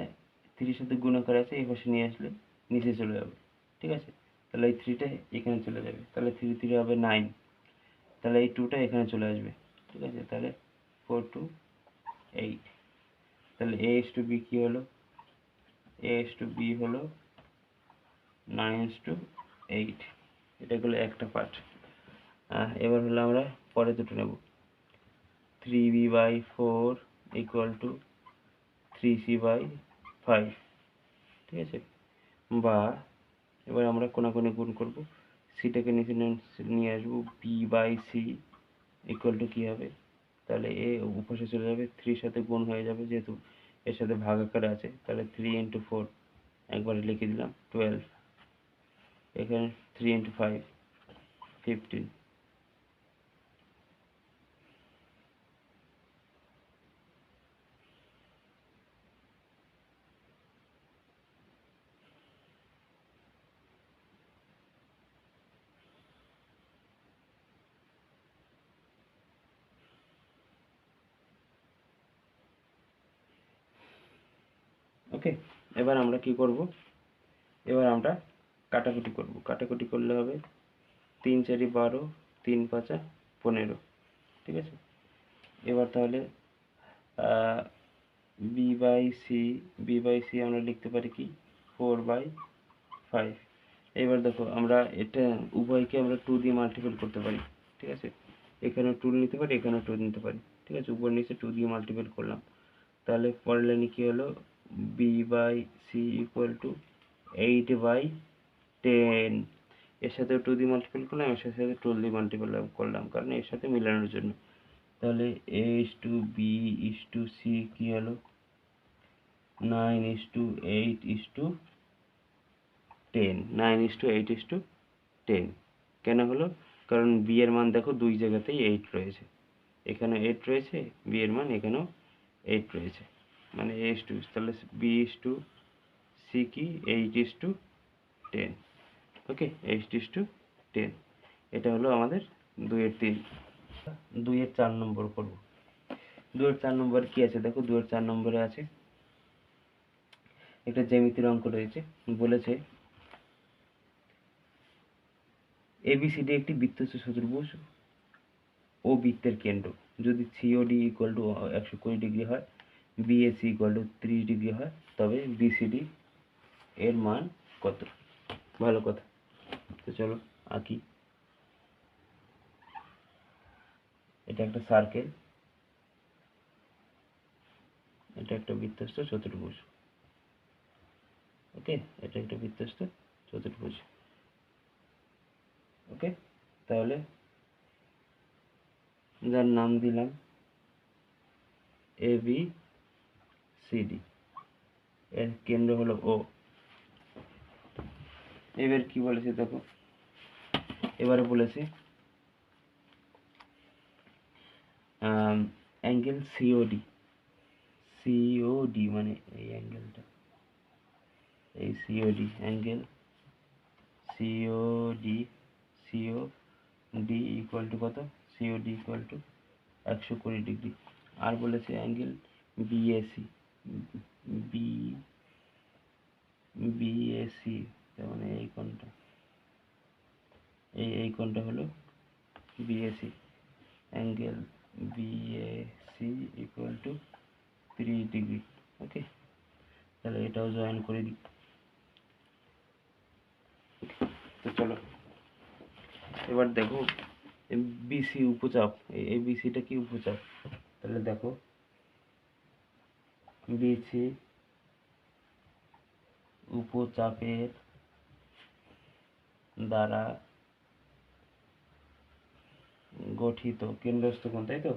3 এর সাথে গুণ করে আছে, এই পাশে নিয়ে আসলে নিচে চলে যাবে, ঠিক আছে? তাহলে এই 3টা এখানে চলে যাবে, তাহলে 3 3 হবে 9, তাহলে এই 2টা এখানে চলে আসবে, ঠিক আছে? তাহলে 4 2 8, তাহলে a/b কি হলো? a/b হলো 9:8, এটা হলো একটা পার্ট। এবার হলো আমরা পরে দুটো নেব। 3b/4 ইকুয়াল টু 3c/5, ঠিক আছে? বা এবার আমরা কোনাকুনি গুণ করব, সিটাকে নিচে নিয়ে আসবো, b/c ইকুয়াল টু কি হবে? তাহলে এ উপরে চলে যাবে, 3 সাথে গুণ হয়ে যাবে যেহেতু এর সাথে ভাগ আকারে আছে, তাহলে 3 × 4 একবারে লিখে দিলাম 12, এখানে 3 × 5 15। ওকে, এবার আমরা কি করব? এবার আমরা কাটাকুটি করব। কাটাকুটি করলে হবে 3 4 12, 3 5 15, ঠিক আছে? এবার তাহলে b/c আমরা লিখতে পারি কি 4/5। এবার দেখো আমরা এটা উভয়কে আমরা 2 দিয়ে মাল্টিপল করতে পারি, ঠিক আছে? এখানে 2 নিতে পারি, এখানে 2 নিতে পারি, ঠিক আছে? উপর নিচে 2 দিয়ে মাল্টিপল করলাম, তাহলে পরের লাইনে কি হলো? b/c equal to 8/10। এর সাথে 2 দিয়ে মাল্টিপল করলাম, এর সাথে 2 দিয়ে মাল্টিপল করলাম, কারণ এর সাথে মিলানোর জন্য। তাহলে a/b/c কি হলো? 9:8:10, 9:8:10। কেন হলো? কারণ b এর মান দেখো দুই জায়গাতেই 8 রয়েছে, এখানে 8 রয়েছে, b এর মান এখানেও 8 রয়েছে, মানে a/, তাহলে b/c কি 8:10, ওকে? 8:10, এটা হলো আমাদের 2 এর 3। 2 এর 4 নম্বর করব। 2 এর 4 নম্বরে কি আছে দেখো, 2 এর 4 নম্বরে আছে একটা জ্যামিতির অঙ্ক রয়েছে, বলেছে ABCD একটি বৃত্তস্থ চতুর্ভুজ ও বৃত্তের কেন্দ্র। যদি COD ইকুয়াল টু 120 ডিগ্রি হয়, BAC ইকুয়াল টু 30 ডিগ্রি হয়, তবে BCD এর মান কত? ভালো কথা। তো চলো আঁকি। এটা একটা সার্কেল, এটা একটা বৃত্তস্থ চতুর্ভুজ, ওকে? এটা একটা বৃত্তস্থ চতুর্ভুজ, ওকে? তাহলে যার নাম দিলাম ABCD, এর কেন্দ্র হলো O। এবার কি বলেছে দেখো, এবারে বলেছে অ্যাঙ্গেল COD মানে এই অ্যাঙ্গেলটা, এই COD angle COD equal to কত? COD equal to 120 degree. আর বলেছে অ্যাঙ্গেল BAC, বি BAC তার মানে এই কোণটা, এই কোণটা হলো BAC, angle BAC equal to 30 degree, okay? তাহলে এটাও জয়েন করে দিই। তো চলো এবার দেখো BC উপচাপ, এই BCটা কি উপচাপ, তাহলে দেখো বিসি উপচাপের দ্বারা গঠিত কেন্দ্রস্থ কোণ, তাই তো?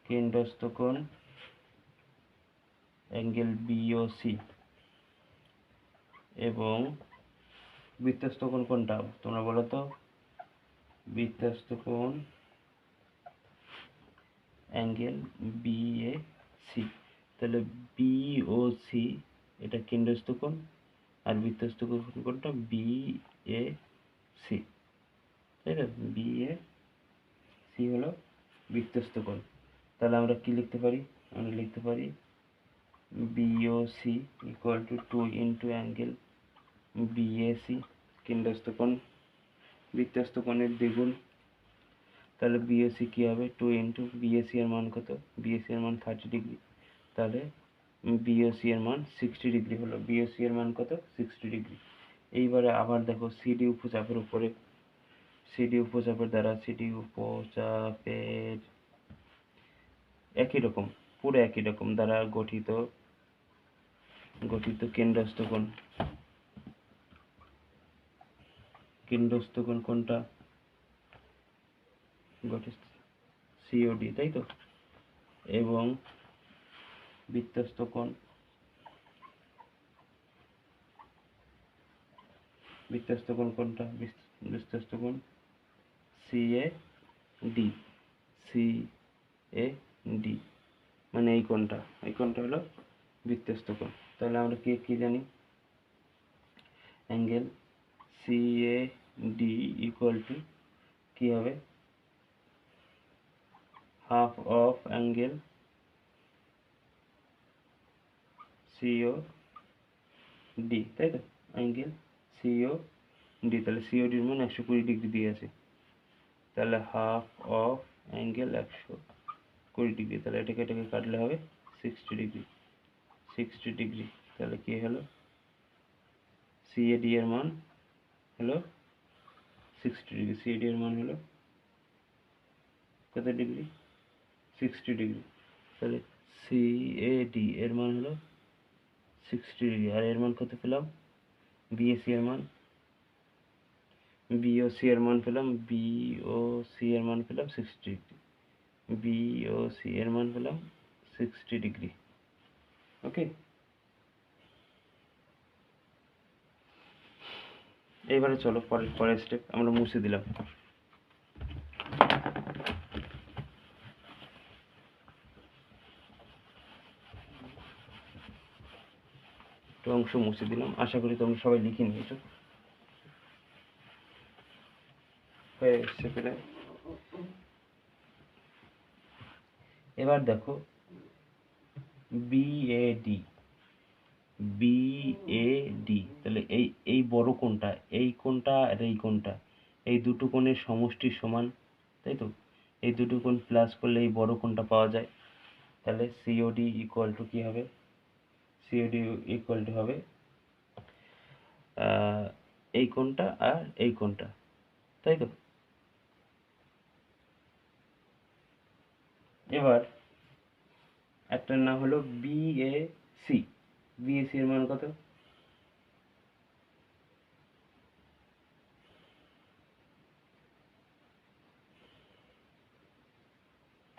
কেন্দ্রস্থ কোণ অ্যাঙ্গেল বিওসি এবং বৃত্তস্থ কোণ কোনটা তোমরা বলো তো? বৃত্তস্থ কোণ অ্যাঙ্গেল বিএসি। তাহলে বিওসি এটা কেন্দ্রস্থ কোণ, আর বৃত্তস্থ কোণ কোনটা? বিএসি, তাই তো? বিএসি হলো বৃত্তস্থ কোণ। তাহলে আমরা কি লিখতে পারি? আমরা লিখতে পারি B O C equal to 2 into angle B A C, কেন্দ্রস্থ কোণ বৃত্তস্থ কোণের দ্বিগুণ। তাহলে বিএসি কি হবে? 2 ইন্টু বিএসি এর মান কত? বিএসি এর মান 30 ডিগ্রি, তাহলে বিওসি এর মান 60 ডিগ্রি হলো। বিওসি এর মান কত? 60 ডিগ্রি। এইবারে আবার দেখো সিডি উপচাপের উপরে, সিডি উপচাপের দ্বারা সিডি উপচাপের একই রকম, পুরো একই রকম দ্বারা গঠিত কেন্দ্রস্থ কোণ। কেন্দ্রস্থ কোণ কোনটা? গঠিত সিওডি, তাই তো? এবং বৃত্তস্থ কোণ, বৃত্তস্থ কোণ কোনটা? বৃত্তস্থ কোণ সিএডি, সিএডি মানে এই কোণটা, এই কোণটা হলো বৃত্তস্থ কোণ। তাহলে আমরা কি জানি? অ্যাঙ্গেল সিএডি ইকুয়াল টু কি হবে? হাফ অফ অ্যাঙ্গেল সিওডি, তাই তো? অ্যাঙ্গেল সিওডি, তাহলে সিওডির মান 120 ডিগ্রি দিয়ে আছে, তাহলে হাফ অফ অ্যাঙ্গেল 120 ডিগ্রি, তাহলে এটাকে কাটলে হবে 60 ডিগ্রি, 60 ডিগ্রি। তাহলে কি হলো? সিএডি এর মান হলো 60 ডিগ্রি, সিএডি এর মান হলো কত ডিগ্রি? 60 ডিগ্রি। তাহলে সিএডি এর মান হলো 60 ডিগ্রি, আর এর মান কত পেলাম? বিএসি এর মান, বিওসি এর মান পেলাম, বিওসি এর মান পেলাম 60 ডিগ্রি, বিওসি এর মান পেলাম 60 ডিগ্রি। ওকে, এইবারে চলো পরের স্টেপ আমরা মুছে দিলাম। একটা অংশ মুছে দিলাম, আশা করি তোমরা সবাই লিখে নিয়েছো। হয়ে এসছে প্রায়। এবার দেখো বিএডি, বিএডি, তাহলে এই বড় কোণটা, এই কোণটা আর এই কোণটা, এই দুটো কোণের সমষ্টির সমান, তাই তো? এই দুটো কোণ প্লাস করলে এই বড় কোণটা পাওয়া যায়। তাহলে সিওডি ইকুয়াল টু কি হবে? সিওডি ইকুয়াল টু হবে এই কোণটা আর এই কোণটা, তাই তো? এবার একটার নাম হলো বিএসি, বিএসি এর মান কত?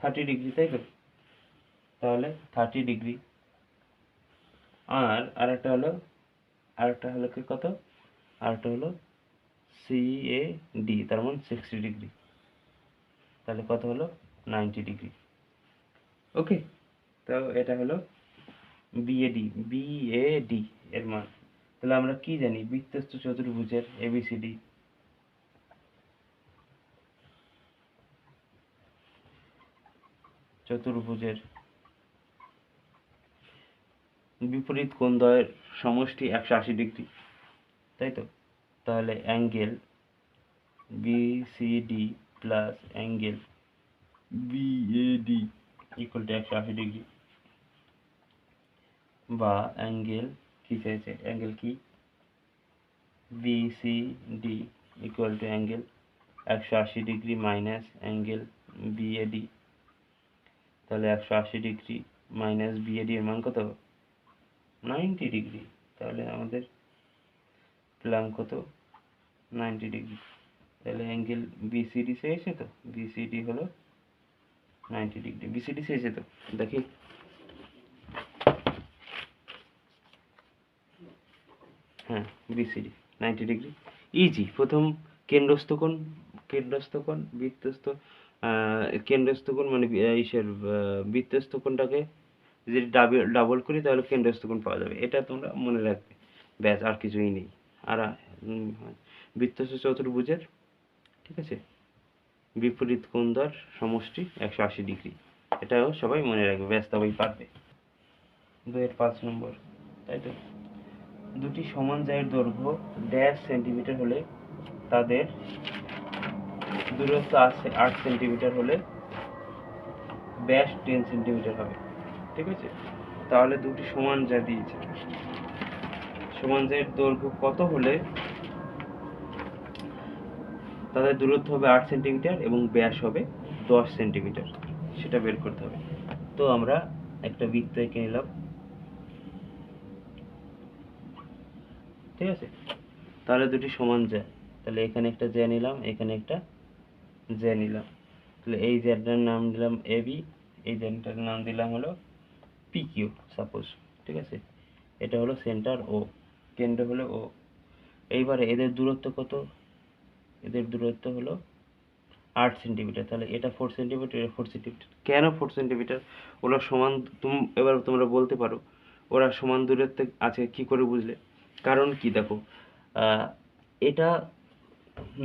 30 ডিগ্রি, তাই তো? তাহলে 30 ডিগ্রি, আর আরেকটা হলো কি কত? আরেকটা হলো সিএডি, তার মানে 60 ডিগ্রি, তাহলে কত হলো? 90 ডিগ্রি। ওকে, তো এটা হলো বিএডি এর মান। তাহলে আমরা কি জানি? বৃত্তস্থ চতুর্ভুজের এবিসিডি চতুর্ভুজের বিপরীত কোণদ্বয়ের সমষ্টি 180 ডিগ্রি, তাই তো? তাহলে angle BCD plus angle BAD equal to 180 degree, বা অ্যাঙ্গেল কি চাইছে? অ্যাঙ্গেল কি? BCD equal to angle 180 degree minus angle BAD, তাহলে 180 ডিগ্রি মাইনাস বিএডি এর মান কত? 90 ডিগ্রি। তাহলে আমাদের পেলাম কত? 90 ডিগ্রি। তাহলে অ্যাঙ্গেল বিসিডি শেষে তো, বিসিডি হলো 90 ডিগ্রি। বিসিডি শেষে তো দেখি, হ্যাঁ বিসিডি 90 ডিগ্রি ইজি। প্রথম কেন্দ্রস্থ কোণ, বৃত্তস্থ কেন্দ্রস্থ কোণ মানে ইসের বৃত্তস্থ কোণটাকে যদি ডাবল করি তাহলে কেন্দ্রস্থ কোণ পাওয়া যাবে, এটা তোমরা মনে রাখবে, ব্যাস আর কিছুই নেই। আর বৃত্তস্থ চতুর্ভুজের, ঠিক আছে, বিপরীত কোণ দ্বয় সমষ্টি 180 ডিগ্রি, এটাও সবাই মনে রাখবে, ব্যাস তবেই পারবে। 2-5 নম্বর, তাই তো, দুটি সমান জায়ের দৈর্ঘ্য ড্যাশ সেন্টিমিটার হলে তাদের দূরত্ব 8 সেন্টিমিটার হলে ব্যাস 10 সেন্টিমিটার হবে, ঠিক আছে। তাহলে দুটি সমান যা দিয়েছে, সমান জায়ের দৈর্ঘ্য কত হলে তাদের দূরত্ব হবে 8 সেন্টিমিটার এবং ব্যাস হবে 10 সেন্টিমিটার, সেটা বের করতে হবে। তো আমরা একটা বৃত্ত এঁকে নিলাম, ঠিক আছে। তাহলে দুটি সমান জ্যা, তাহলে এখানে একটা জ্যা নিলাম, এখানে একটা জ্যা নিলাম। তাহলে এই জ্যাটার নাম দিলাম এবি, এই জ্যাটার নাম দিলাম হলো পিকিউ সাপোজ, ঠিক আছে। এটা হলো সেন্টার ও, কেন্দ্র হলো ও। এইবারে এদের দূরত্ব কত? এদের দূরত্ব হলো 8 সেন্টিমিটার। তাহলে এটা 4 সেন্টিমিটার, এটা 4 সেন্টিমিটার। কেন 4 সেন্টিমিটার? ওরা সমান, এবার তোমরা বলতে পারো ওরা সমান দূরত্বে আছে কি করে বুঝলে? কারণ কি দেখো, এটা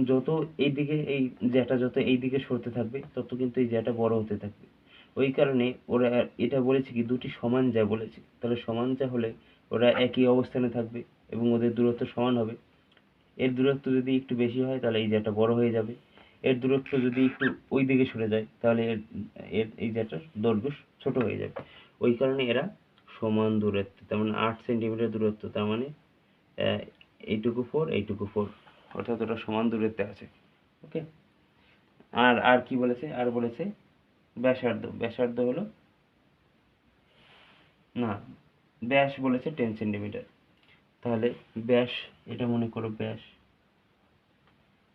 যত এইদিকে, এই জ্যাটা যত এইদিকে সরতে থাকবে তত কিন্তু এই জ্যাটা বড় হতে থাকবে। ওই কারণে ওরা এটা বলেছে কি, দুটি সমান জ্যা বলেছে। তাহলে সমান জ্যা হলে ওরা একই অবস্থানে থাকবে এবং ওদের দূরত্ব সমান হবে। এর দূরত্ব যদি একটু বেশি হয় তাহলে এই জ্যাটা বড় হয়ে যাবে, এর দূরত্ব যদি একটু ওই দিকে সরে যায় তাহলে এর এই জ্যাটার দৈর্ঘ্য ছোট হয়ে যাবে। ওই কারণে এরা সমান দূরত্বে, তার মানে 8 সেন্টিমিটার দূরত্ব, তার মানে এইটুকু 4, এইটুকু 4, অর্থাৎ ওটা সমান দূরত্বে আছে। ওকে। আর আর কি বলেছে? আর বলেছে ব্যাসার্ধ। ব্যাসার্ধ হলো, না, ব্যাস বলেছে 10 সেন্টিমিটার। তাহলে ব্যাস, এটা মনে করো ব্যাস,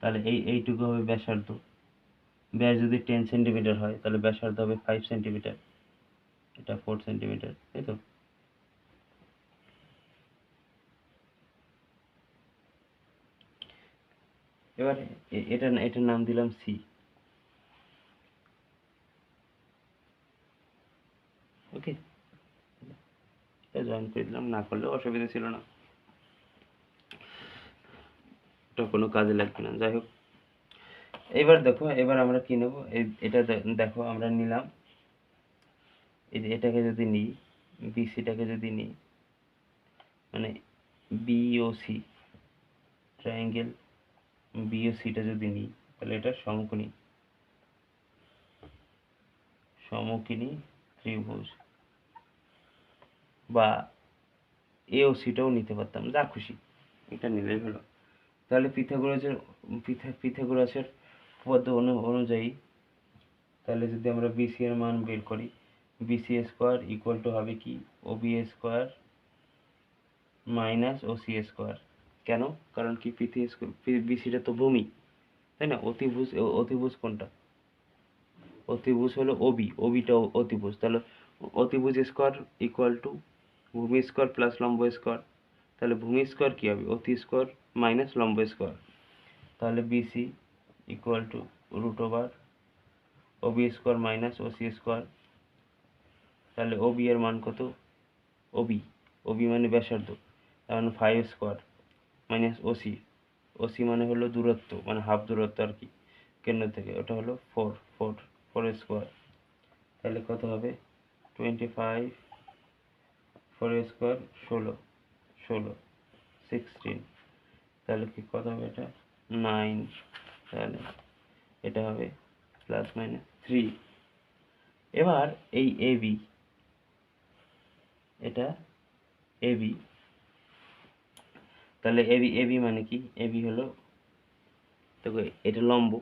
তাহলে এইটুকু হবে ব্যাসার্ধ। ব্যাস যদি 10 সেন্টিমিটার হয় তাহলে ব্যাসার্ধ হবে 5 সেন্টিমিটার, এটা 4 সেন্টিমিটার, তাই তো। এবার এটার নাম দিলাম সি। ওকে, জয়েন করে দিলাম, না করলেও অসুবিধা ছিল না, এটা কোনো কাজে লাগবে না। যাই হোক, এবার দেখো, এবার আমরা কি নেব? এটা দেখো আমরা নিলাম, এই যে এটাকে যদি নিই, বিসিটাকে যদি নিই, মানে বিওসি, ট্রায়াঙ্গেল বিওসিটা যদি নিই তাহলে এটা সমকোণী ত্রিভুজ, বা এওসিটাও নিতে পারতাম, যা খুশি, এটা নিলেই হলো। তাহলে পিথাগোরাসের উপপাদ্য অনুযায়ী, তাহলে যদি আমরা বিসি এর মান বের করি, বিসি স্কোয়ার ইকুয়াল টু হবে কি, Obi square minus OC square. কেন? কারণ কি, বিসিটা তো ভূমি, তাই না? অতিভুজ কোনটা? অতিভুজ হলো ওবি, ওবিটা অতিভুজ। তাহলে অতিভুজ স্কোয়ার ইকুয়াল টু ভূমি স্কোয়ার প্লাস লম্ব স্কোয়ার। তাহলে ভূমি স্কোয়ার কি হবে? অতি স্কোয়ার মাইনাস লম্ব স্কোয়ার। তাহলে BC equal to root over OB square minus OC square. তাহলে ওবি এর মান কত? ওবি মানে ব্যাসার্ধ, তার মানে 5 স্কোয়ার মাইনাস ওসি মানে হলো দূরত্ব, মানে হাফ দূরত্ব আর কি কেন্দ্র থেকে, ওটা হলো 4 স্কোয়ার। তাহলে কত হবে? 25, 4 স্কোয়ার 16, তাহলে কি কত হবে? এটা 9, তাহলে এটা হবে প্লাস মাইনাস 3। এবার এই এবি, এটা এবি, তাহলে এবি মানে কি? এবি হলো, দেখো এটা লম্ব,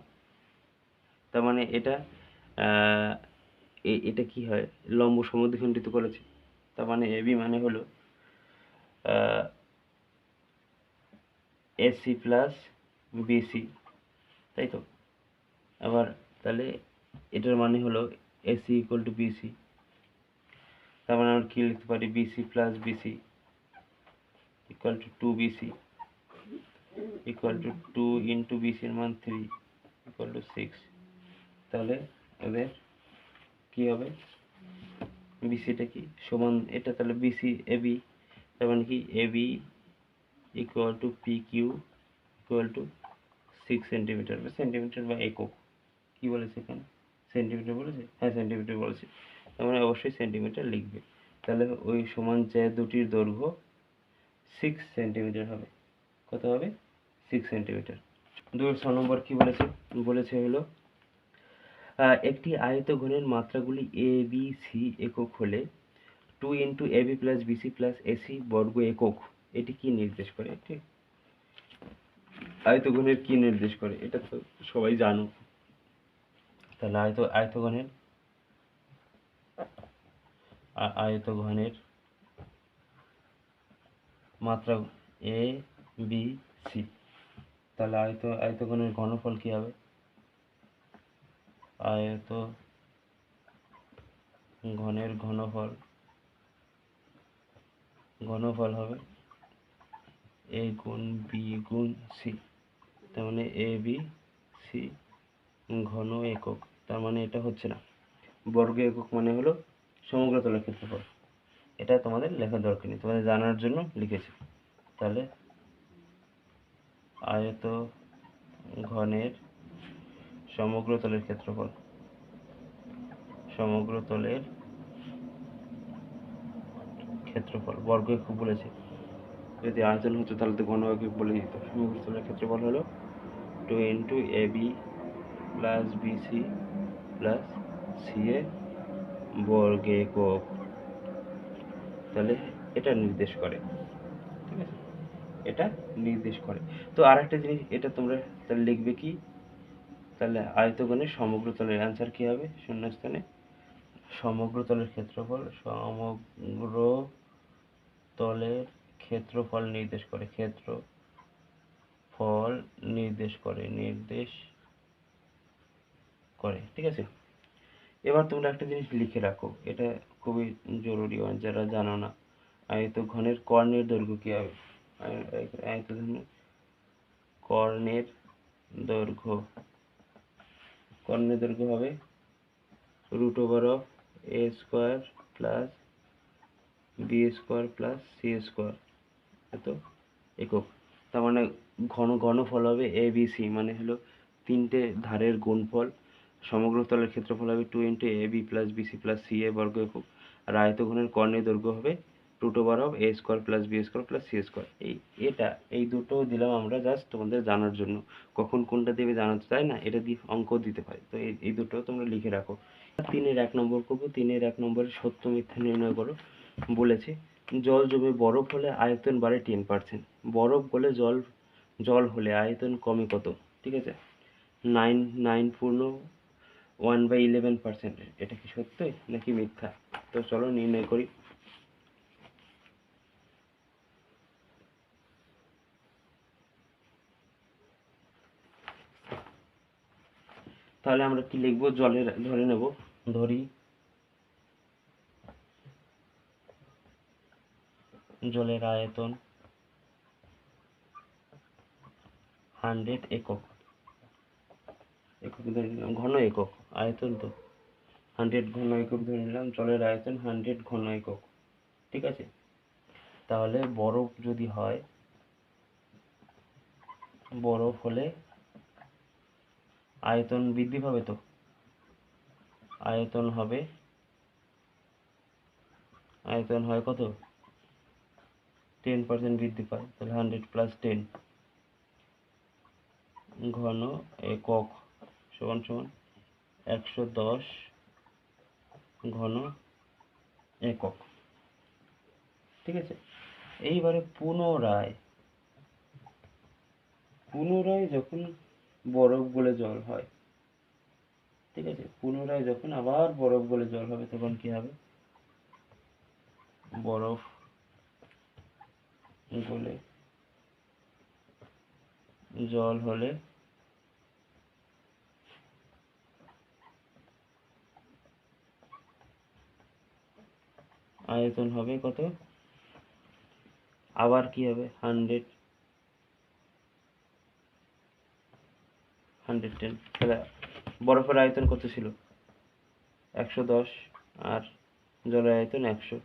তার মানে এটা এটা কি হয়, লম্ব সমদ্বিখণ্ডিত করেছে। তার মানে এবি মানে হলো এসি প্লাস বিসি, তাই তো। আবার তাহলে এটার মানে হলো এসি ইকুয়াল টু বিসি। তার মানে আমরা কি লিখতে পারি, B C plus B C equal to 2bc equal to 2 into বিসির মান 3 ইকুয়াল টু 6। তাহলে এদের কি হবে, বিসিটা কি সমান এটা, তাহলে বিসি এবি, তার মানে কি AB equal to PQ equal ইকুয়াল টু 6 সেন্টিমিটার বা সেন্টিমিটার বা একক, কি বলেছে এখানে, সেন্টিমিটার বলেছে, হ্যাঁ সেন্টিমিটার বলেছে, তার মানে অবশ্যই সেন্টিমিটার লিখবে। তাহলে ওই সমান যে দুটির দৈর্ঘ্য 6 সেন্টিমিটার হবে। কত হবে, 6 সেন্টিমিটার। 2 নম্বর কি বলেছে, বলেছে হলো একটি আয়তঘনের মাত্রাগুলি এ বি সি একক হলে 2 into AB plus BC plus AC বর্গ একক, এটি কি নির্দেশ করে, ঠিক। আয়তঘনের কি নির্দেশ করে এটা তো সবাই জানো। তাহলে আয়তঘনের মাত্রা এ বি সি, তাহলে আয়তঘনের ঘনফল কি হবে, আয়তঘনের ঘনফল হবে এ গুণ বি গুণ সি, তার মানে এ বি সি ঘন একক। তার মানে এটা হচ্ছে না, বর্গ একক মানে হলো সমগ্র তলের ক্ষেত্রফল। এটা তোমাদের লেখার দরকার নেই, তোমাদের জানার জন্য লিখেছি। তাহলে আয়তঘনের সমগ্র তলের ক্ষেত্রফল, বর্গ একক বলেছে। যদি আয়তন হতো তাহলে তো ঘন একক বলে দিত। সমগ্র তলের ক্ষেত্রফল হলো 2 into A B plus BC plus C A বর্গ একক। তাহলে এটা নির্দেশ করে, ঠিক আছে, এটা নির্দেশ করে। তো আর একটা জিনিস, এটা তোমরা তাহলে লিখবে কি, তাহলে আয়তঘনের সমগ্র তলের অ্যান্সার কি হবে, শূন্যস্থানে সমগ্র তলের ক্ষেত্রফল, সমগ্র তলের ক্ষেত্রফল নির্দেশ করে, ঠিক আছে। এবার তোমরা একটা জিনিস লিখে রাখো, এটা খুবই জরুরি, যারা জানো না, আয়তঘনের কর্ণের দৈর্ঘ্য কি হবে, আয়তঘনের কর্ণের দৈর্ঘ্য হবে root over of A square plus B square plus C square, এত একক। তার মানে ঘনফল হবে এ বি সি, মানে হলো তিনটে ধারের গুণফল। সমগ্র তলের ক্ষেত্রফল হবে 2 into A B plus BC plus C A বর্গ একক। আর আয়তঘনের কর্ণের দৈর্ঘ্য হবে root over of A square plus B square plus C square. এই দুটো দিলাম আমরা জাস্ট তোমাদের জানার জন্য, কখন কোনটা দেবে জানাতে চাই না, এটা দিয়ে অঙ্ক দিতে পারে। তো এই দুটো তোমরা লিখে রাখো। 3-এর 1 নম্বর করবো। 3-এর 1 নম্বরে সত্য মিথ্যা নির্ণয় করো। বলেছে জল জমে বরফ হলে আয়তন বাড়ে 10%, বরফ গলে জল হলে আয়তন কমে কত, ঠিক আছে, 9 পূর্ণ 1/11%। এটা কি সত্য নাকি মিথ্যা, তো চলো নির্ণয় করি। তাহলে আমরা কি লিখবো, জলের আয়তন 100 একক, ধরে নিলাম, ঘন একক, আয়তন তো 100 ঘন একক ধরে নিলাম, জলের আয়তন 100 ঘন একক, ঠিক আছে। তাহলে বরফ হলে আয়তন বৃদ্ধি পাবে, তো আয়তন হয় কত, 10% বৃদ্ধি পায়, তাহলে 100 প্লাস 10 ঘন একক সমান 110 ঘন একক, ঠিক আছে। এইবারে পুনরায় যখন বরফ গলে জল হয়, ঠিক আছে, পুনরায় যখন আবার বরফ গলে জল হবে তখন কি হবে, বরফ গলে জল হলে আয়তন হবে কত, আবার কি হবে 110। তাহলে বরফের আয়তন কত ছিল 110 আর জলের আয়তন 100।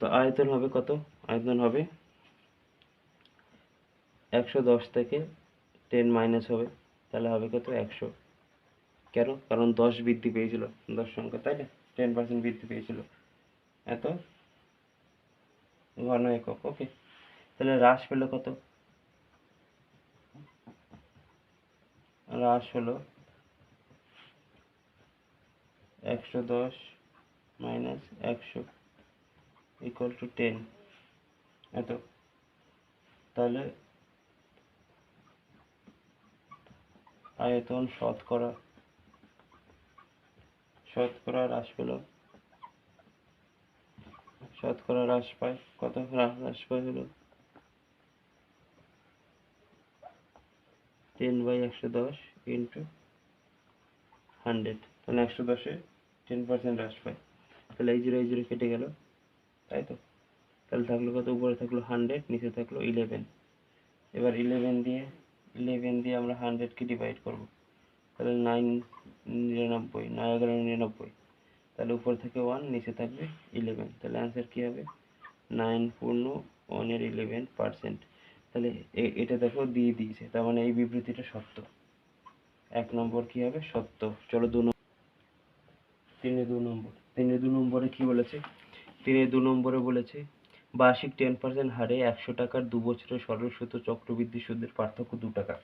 তো আয়তন হবে কত, আয়তন হবে 110 থেকে 10 মাইনাস হবে, তাহলে হবে কত 100। কেন, কারণ 10 বৃদ্ধি পেয়েছিল, 10 সংখ্যা, তাই না, 10% বৃদ্ধি পেয়েছিল, এত ঘন একক। ওকে, তাহলে হ্রাস পেলো কত, হ্রাস হলো 110 মাইনাস 100 ইকুয়াল টু 10, এত। তাহলে আয়তন শতকরা হ্রাস পেলো, শতকরা হ্রাস পায় কত, হ্রাস পায় হলো 10/110 ইন্টু 100, তাহলে 110-এ 10% হ্রাস পায়। তাহলে এই জিরো কেটে গেল, তাই তো। তাহলে থাকলো কত, উপরে থাকলো 100, নিচে থাকলো 11। এবার 11 দিয়ে আমরা 100-কে ডিভাইড করব, তাহলে 9 99, 9 11 99, তাহলে উপর থেকে 1, নিচে থাকবে 11, তাহলে অ্যান্সার কি হবে 9 পূর্ণ 1 এর 11%। তাহলে এটা দেখো দিয়ে দিয়েছে, তার মানে এই বিবৃতিটা সত্য। 1 নম্বর কি হবে, সত্য। চলো 2 নম্বর, 3 নম্বরে কি বলেছে, 2 নম্বরে বলেছে বার্ষিক 10% হারে 100 টাকার 2 বছরের সরল সুদ ও চক্রবৃদ্ধি সুদের পার্থক্য 2 টাকা।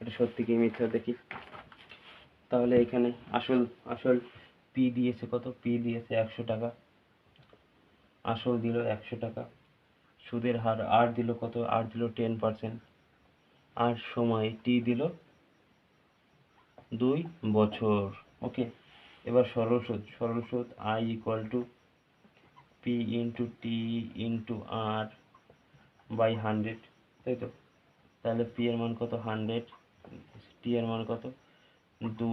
এটা সত্যি কি মিথ্যা দেখি। তাহলে এখানে আসল পি দিয়েছে কত, পি দিয়েছে 100 টাকা, আসল দিল 100 টাকা, সুদের হার আর দিল কত, আর দিল 10%, আর সময় টি দিল 2 বছর। ওকে, এবার সরল সুদ I equal to P into T into R by 100, তাই তো। তাহলে পি এর মান কত 100, টি এর মান কত 2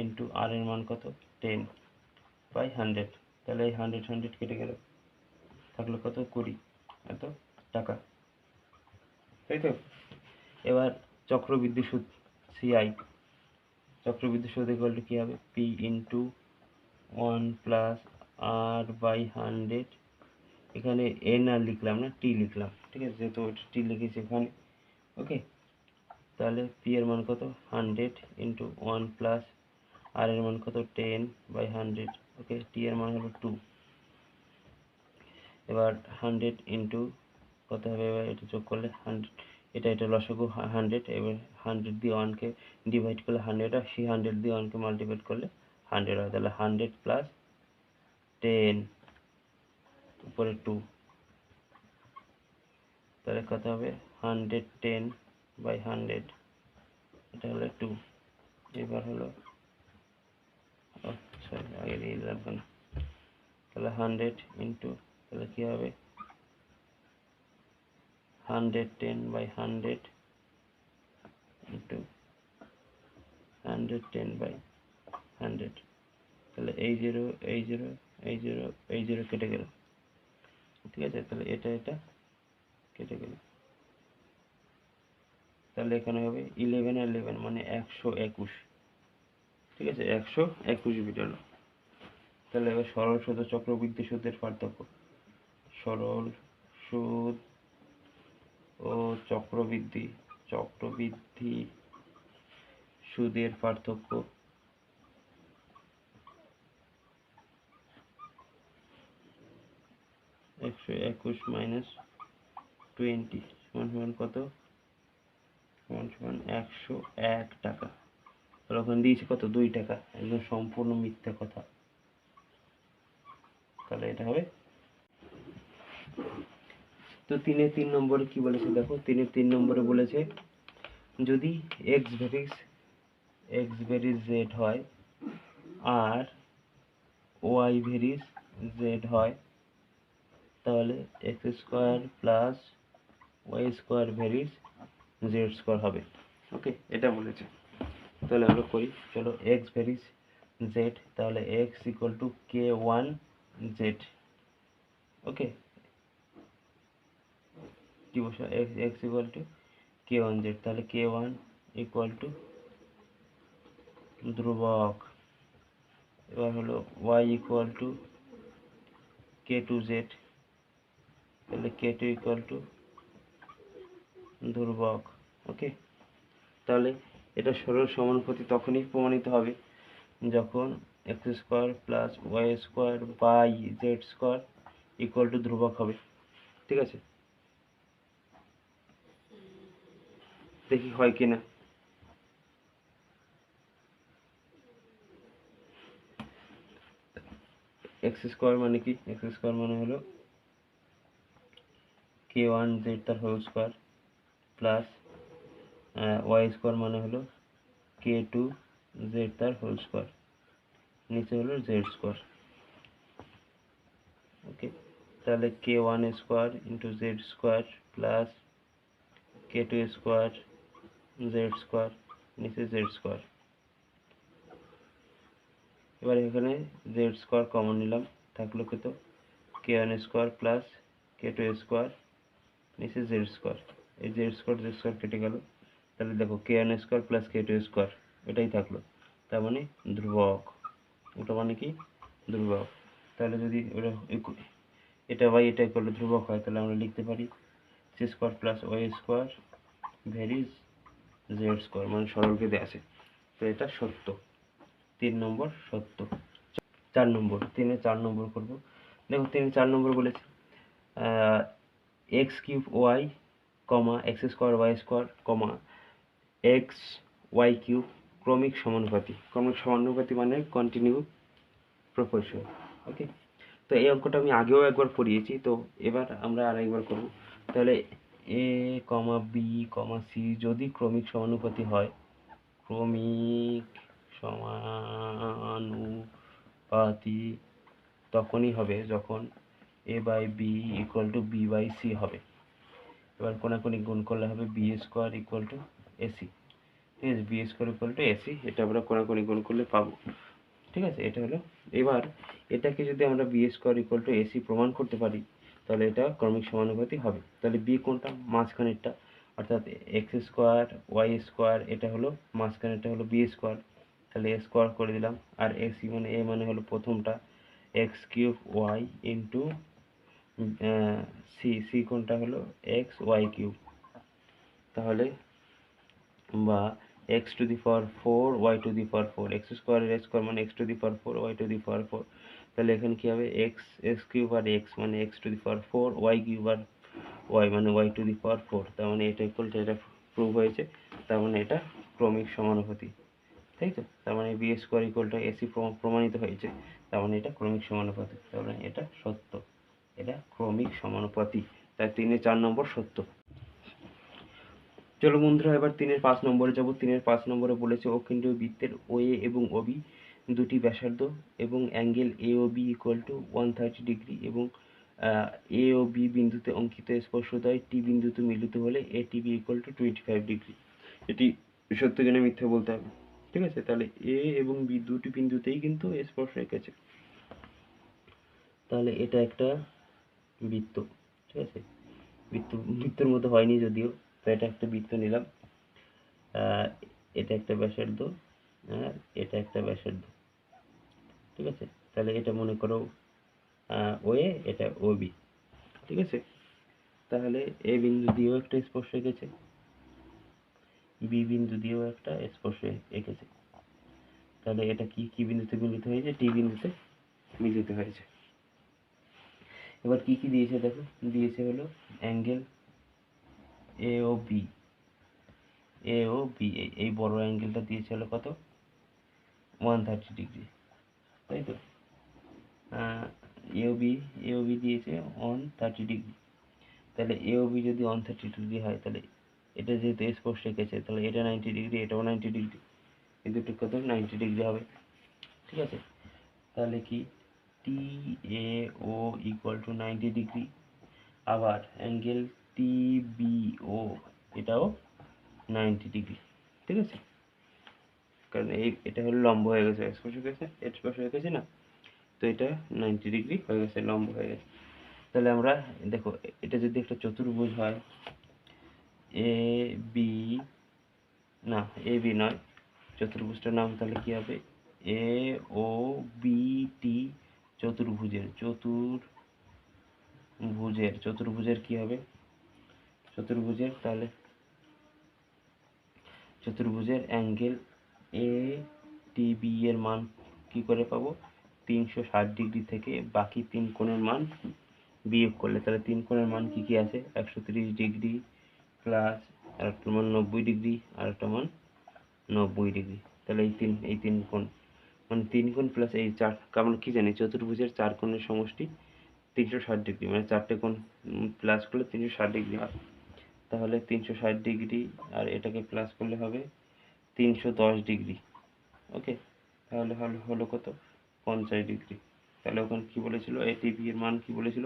ইন্টু আর এর মান কত 10/100, তাহলে এই 100 কেটে গেল, থাকলো কত 20, এত টাকা, তাই তো। এবার চক্রবৃদ্ধি সুদ সিআই, চক্রবৃদ্ধি সুদ ইকুয়াল টু কি হবে, P into 1 plus R by 100, এখানে এন আর লিখলাম না, টি লিখলাম, ঠিক আছে, যেহেতু টি লিখেছি এখানে। ওকে, তাহলে পি এর মান কত 100 ইন্টু 1 প্লাস আর এর মান কত 10/100। ওকে, টি এর মান হলো 2। এবার 100 ইন্টু কত হবে, এবার এটা যোগ করলে 100, এটা লসাগু 100, এবার 100 দিয়ে 1-কে ডিভাইড করলে 100 হয়, সেই 100 দিয়ে 1-কে মাল্টিপ্লাই করলে 100 হয়, তাহলে 100 প্লাস 10 উপরে 2, তাহলে কত হবে 110/100, এটা হলো 2। এবার হলো সরি আগে দিয়ে লাগবে না, তাহলে 100 ইন্টু, তাহলে কি হবে 110/100 ইন্টু 110/100, তাহলে এই জিরো কেটে গেল, ঠিক আছে। তাহলে এটা কেটে গেল, তাহলে এখানে হবে 11 আর 11 মানে 121, ঠিক আছে, 121 বেরোলো। তাহলে এবার সরল সুদ ও চক্রবৃদ্ধি সুদের পার্থক্য, সরল সুদ ও চক্রবৃদ্ধি সুদের পার্থক্য 121 মাইনাস 20 সমান কত, সমান 101 টাকা। আর ওখানে দিয়েছে কত 2 টাকা, একদম সম্পূর্ণ মিথ্যা কথা। তাহলে এটা হবে তো 3 নম্বরে কি বলেছে দেখো, 3 নম্বরে বলেছে যদি x ভ্যারিজ z হয় আর y ভ্যারিজ z হয়, তাহলে x square plus y square varies z square হবে। ওকে, এটা বলেছে। তাহলে আমরা করি, চলো x ভ্যারিজ z, তাহলে x ইকুয়াল টু k1z। ওকে, কি বসা x ইকুয়াল টু k1z, তাহলে k1 ইকুয়াল টু ধ্রুবক। এবার হলো y ইকুয়াল টু k2z, তাহলে k2 ইকুয়াল টু ধ্রুবক। ওকে, তাহলে এটা সরল সমানুপাতি তখনই প্রমাণিত হবে যখন x square plus y square by z square equal to ধ্রুবক হবে। ঠিক আছে, দেখি হয় কিনা। এক্স স্কোয়ার মানে কি? এক্স স্কোয়ার মানে হলো k1 z তার whole square plus y square মানে হলো k2 z তার হোল স্কোয়ার, নিচে হলো z স্কোয়ার। ওকে, তাহলে k1 square into z square plus k2 square z square, নিচে z স্কোয়ার। এবার এখানে z স্কোয়ার কমন নিলাম, থাকলো কত k1 square plus k2 square, নিচে z স্কোয়ার। এই z স্কোয়ার কেটে গেল, তাহলে দেখো k1 square plus k2 square এটাই থাকলো, তার মানে ধ্রুবক। ওটা মানে কি? ধ্রুবক। তাহলে যদি এটা বাই এটা করলে ধ্রুবক হয়, তাহলে আমরা লিখতে পারি c square plus y square varies z square, মানে সরলরেখে আছে। তো এটা সত্য, 3 নম্বর সত্য। 4 নম্বর, 4 নম্বর করবো। দেখো 4 নম্বর বলেছে X cube Y comma X square Y square comma X Y cube ক্রমিক সমানুপাতি। ক্রমিক সমানুপাতি মানে কন্টিনিউ প্রপোর্শন। ওকে, তো এই অঙ্কটা আমি আগেও একবার পড়িয়েছি, তো এবার আমরা আরেকবার করব। তাহলে এ কমা বি কমা সি যদি ক্রমিক সমানুপাতি হয়, ক্রমিক সমানুপাতি তখনই হবে যখন A by B equal to B by C হবে। এবার কোনাকুনি গুণ করলে হবে B square equal to A C. ঠিক আছে, B square equal to A C, এটা আমরা কোনাকুনি গুণ করলে পাবো। ঠিক আছে, এটা হলো। এবার এটাকে যদি আমরা B square equal to AC প্রমাণ করতে পারি, তাহলে এটা ক্রমিক সমানুপাতি হবে। তাহলে বি কোনটা? মাঝখানেরটা, অর্থাৎ এক্স স্কোয়ার ওয়াই স্কোয়ার, এটা হলো মাঝখানেরটা হলো বি স্কোয়ার, তাহলে এ স্কোয়ার করে দিলাম। আর এসি মানে এ মানে হলো প্রথমটা X cube Y into C কোনটা হলো এক্স ওয়াই কিউব, তাহলে বা X to the power 4 Y to the power 4, X স্কোয়ারের স্কোয়ার মানে X to the power 4 Y to the power 4। তাহলে এখানে কি হবে এক্স কিউব আর এক্স মানে X to the power 4, Y cube আর ওয়াই মানে ওয়াই টু দি পাওয়ার 4। তার মানে এটা ইকুয়াল টু এটা প্রুভ হয়েছে, তার মানে এটা ক্রমিক সমানুপাতি, তাই তো? তার মানে B square equal to AC প্রমাণিত হয়েছে, তার মানে এটা ক্রমিক সমানুপাতি, তার মানে এটা সত্য, এটা ক্রমিক সমানুপাতি। তাই 4 নম্বর সত্য। চলো বন্ধুরা, এবার 5 নম্বরে যাব। 5 নম্বরে বলেছে অকেন্দ্রীয় বৃত্তের ওএ এবং ওবি দুটি ব্যাসার্ধ এবং angle A O B equal to 130 degree এবং এ ও বি বিন্দুতে অঙ্কিত স্পর্শদ্বয় টি বিন্দুতে মিলিত হলে A T B equal to 25 degree. এটি সত্য কিনা মিথ্যা বলতে হবে। ঠিক আছে, তাহলে এ এবং বি দুটি বিন্দুতেই কিন্তু স্পর্শ রেখেছে, তাহলে এটা একটা বৃত্ত। ঠিক আছে, বৃত্তের মতো হয়নি যদিও, তো এটা একটা বৃত্ত নিলাম। এটা একটা ব্যাসার্ধ আর এটা একটা ব্যাসার্ধ। ঠিক আছে, তাহলে এটা মনে করো ওএ, এটা ওবি। ঠিক আছে, তাহলে এ বিন্দু দিয়েও একটা স্পর্শ এঁকেছে, বি বিন্দু দিয়েও একটা স্পর্শ এঁকেছে। তাহলে এটা কি বিন্দুতে মিলিত হয়েছে? টি বিন্দুতে মিলিত হয়েছে। এবার কি দিয়েছে দেখো, দিয়েছে হলো অ্যাঙ্গেল এ ও বি। এই বড় অ্যাঙ্গেলটা দিয়েছে হলো কত? 130 ডিগ্রি, তাই তো? এও বি দিয়েছে 130 ডিগ্রি। তাহলে এ ও বি যদি 130 ডিগ্রি হয়, তাহলে এটা যেহেতু স্পর্শ রেখেছে, তাহলে এটা 90 ডিগ্রি, এটাও 90 ডিগ্রি, এই দুটো কত 90 ডিগ্রি হবে। ঠিক আছে, তাহলে কি টি এ ও ইকুয়াল টু 90 ডিগ্রি। আবার অ্যাঙ্গেল টি বি ও এটাও 90 ডিগ্রি। ঠিক আছে, কারণ এটা হলো লম্ব হয়ে গেছে, স্পর্শ হয়ে গেছে না, তো এটা 90 ডিগ্রি হয়ে গেছে, লম্ব হয়ে গেছে। তাহলে আমরা দেখো, এটা যদি একটা চতুর্ভুজ হয়, এ বি, না এ বি নয়, চতুর্ভুজটার নাম তাহলে কি হবে, এ ও বি টি চতুর্ভুজের কি হবে, চতুর্ভুজের অ্যাঙ্গেল এ টি বি এর মান কি করে পাবো, 360 ডিগ্রি থেকে বাকি তিন কোণের মান বিয়োগ করলে, তাহলে তিন কোণের মান কি কি আছে, 130 ডিগ্রি প্লাস আর একটা মান 90 ডিগ্রি আর একটা মান 90 ডিগ্রি। তাহলে এই তিন কোণ, মানে তিন কোণ প্লাস এই চার, আমরা কি জানি চতুর্ভুজের চার কোণের সমষ্টি 360 ডিগ্রি, মানে চারটে কোণ প্লাস করলে 360 ডিগ্রি হয়। তাহলে 360 ডিগ্রি আর এটাকে প্লাস করলে হবে 310 ডিগ্রি। ওকে, তাহলে হলো কত, 50 ডিগ্রি। তাহলে ওখানে কি বলেছিল, এটিভি এর মান কি বলেছিল,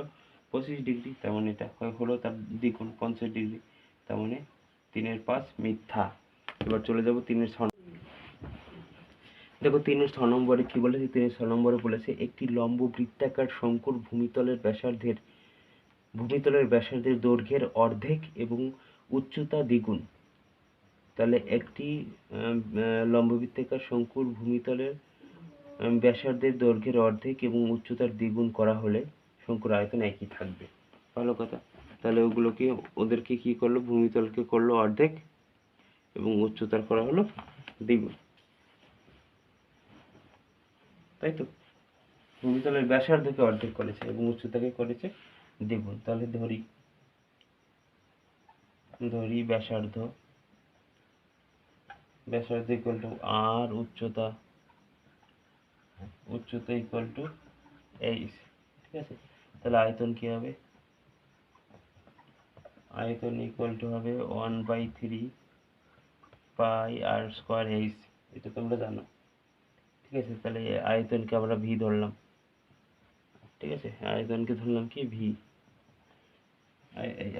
25 ডিগ্রি, তার মানে এটা হলো তার দ্বিগুণ 50 ডিগ্রি, তার মানে 3-5 মিথ্যা। এবার চলে যাব 3-6। দেখো 3-6 নম্বরে কি বলেছে, 3-6 নম্বরে বলেছে একটি লম্ব বৃত্তাকার শঙ্কুর ভূমিতলের ব্যাসার্ধের দৈর্ঘ্যের অর্ধেক এবং উচ্চতা দ্বিগুণ। তাহলে একটি লম্ববৃত্তাকার শঙ্কুর ভূমিতলের ব্যাসার্ধের দৈর্ঘ্যের অর্ধেক এবং উচ্চতার দ্বিগুণ করা হলে শঙ্কুর আয়তন একই থাকবে। ভালো কথা। তাহলে ওদেরকে কি করলো, ভূমিতলকে করলো অর্ধেক এবং উচ্চতার করা হলো দ্বিগুণ, তাই তো। ভূমিতলের ব্যাসার্ধকে অর্ধেক করেছে এবং উচ্চতাকে করেছে দ্বিগুণ। তাহলে ধরি ব্যাসার্ধ ইকুয়াল টু আর, উচ্চতা ইকুয়াল টু এইচ। ঠিক আছে, তাহলে আয়তন কি হবে, আয়তন ইকুয়াল টু হবে 1/3 পাই আর স্কোয়ার এইচ, এটা তোমরা জানো। ঠিক আছে, তাহলে আয়তনকে আমরা ভি ধরলাম। ঠিক আছে, আয়তনকে ধরলাম কি ভি,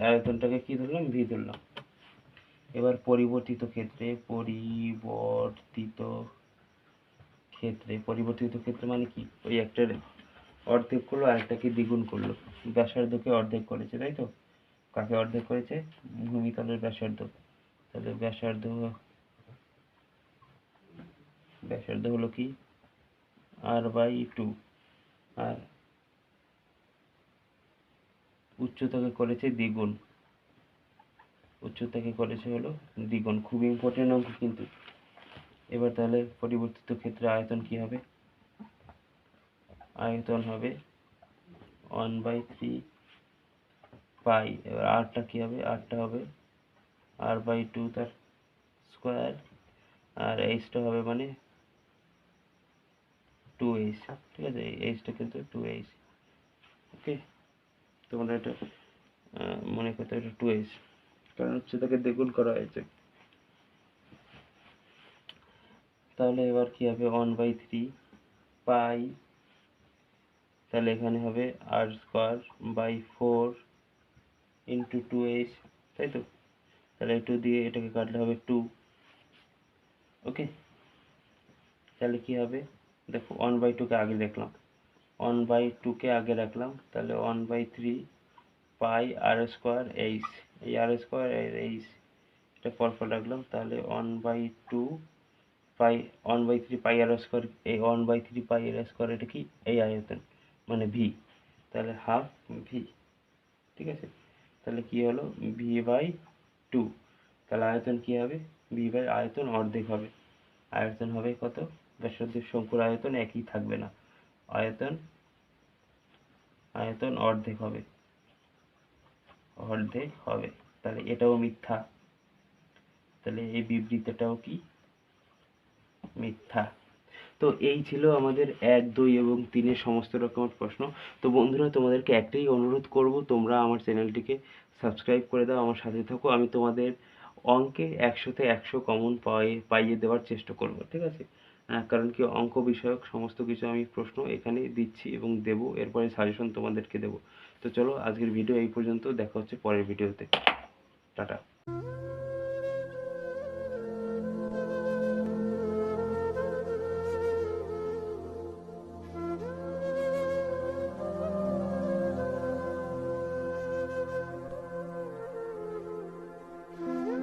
আয়তনটাকে কি ধরলাম, ভি ধরলাম। এবার পরিবর্তিত ক্ষেত্রে মানে কি, ওই একটার অর্ধেক করলো আর একটাকে দ্বিগুণ করলো, ব্যাসার্ধকে অর্ধেক করেছে, তাই তো। কাকে অর্ধেক করেছে, ভূমিতলের ব্যাসার্ধ। তাহলে ব্যাসার্ধ হলো কি r/2, আর উচ্চতাকে করেছে দ্বিগুণ, খুব ইম্পর্টেন্ট অঙ্ক কিন্তু। এবার তাহলে পরিবর্তিত ক্ষেত্রে আয়তন কি হবে, আয়তন হবে 1/3 পাই, এবার আরটা কি হবে, আরটা হবে r/2 তার স্কোয়ার, আর এইচটা হবে মানে 2h। ঠিক আছে, এইচটা কিন্তু 2h। ওকে, তোমরা এটা মনে করতে, এটা 2h, কারণ উচ্চতাকে দ্বিগুণ করা হয়েছে। তাহলে এবার কি হবে, 1/3 পাই, তাহলে এখানে হবে r²/4 ইন্টু 2h, তাই তো। তাহলে 2 দিয়ে এটাকে কাটলে হবে 2। ওকে, তাহলে কি হবে, দেখো 1/2 কে আগে রাখলাম, 1/2 তাহলে 1/3 পাই r² h, এই r² আর h এটা পরপর রাখলাম, তাহলে 1/2 পাই, 1/3 পাই r², এই 1/3 পাই r², এটা কি, এই আয়তন মানে ভি, তাহলে হাফ ভি। ঠিক আছে, তাহলে কি হলো, v/2। তাহলে আয়তন কি হবে, আয়তন অর্ধেক হবে, আয়তন হবে কত, ব্যাসার্ধের শঙ্কুর আয়তন একই থাকবে না, আয়তন অর্ধেক হবে, তাহলে এটাও মিথ্যা, তাহলে এই বিবৃতিটাও কি মিথ্যা। তো এই ছিল আমাদের ১, ২ এবং ৩ এর সমস্ত রকমের প্রশ্ন। তো বন্ধুরা, তোমাদেরকে একটাই অনুরোধ করব, তোমরা আমার চ্যানেলটিকে সাবস্ক্রাইব করে দাও, আমার সাথে থাকো। আমি তোমাদের অঙ্কে ১০০ তে ১০০ কমন পাইয়ে দেওয়ার চেষ্টা করব, ঠিক আছে? কারণ কি, অঙ্ক বিষয়ক সমস্ত কিছু আমি প্রশ্ন এখানে দিচ্ছি এবং দেবো, এরপরে সাজেশন তোমাদেরকে দেবো। তো চলো, আজকের ভিডিও এই পর্যন্ত, দেখা হচ্ছে পরের ভিডিওতে। টাটা।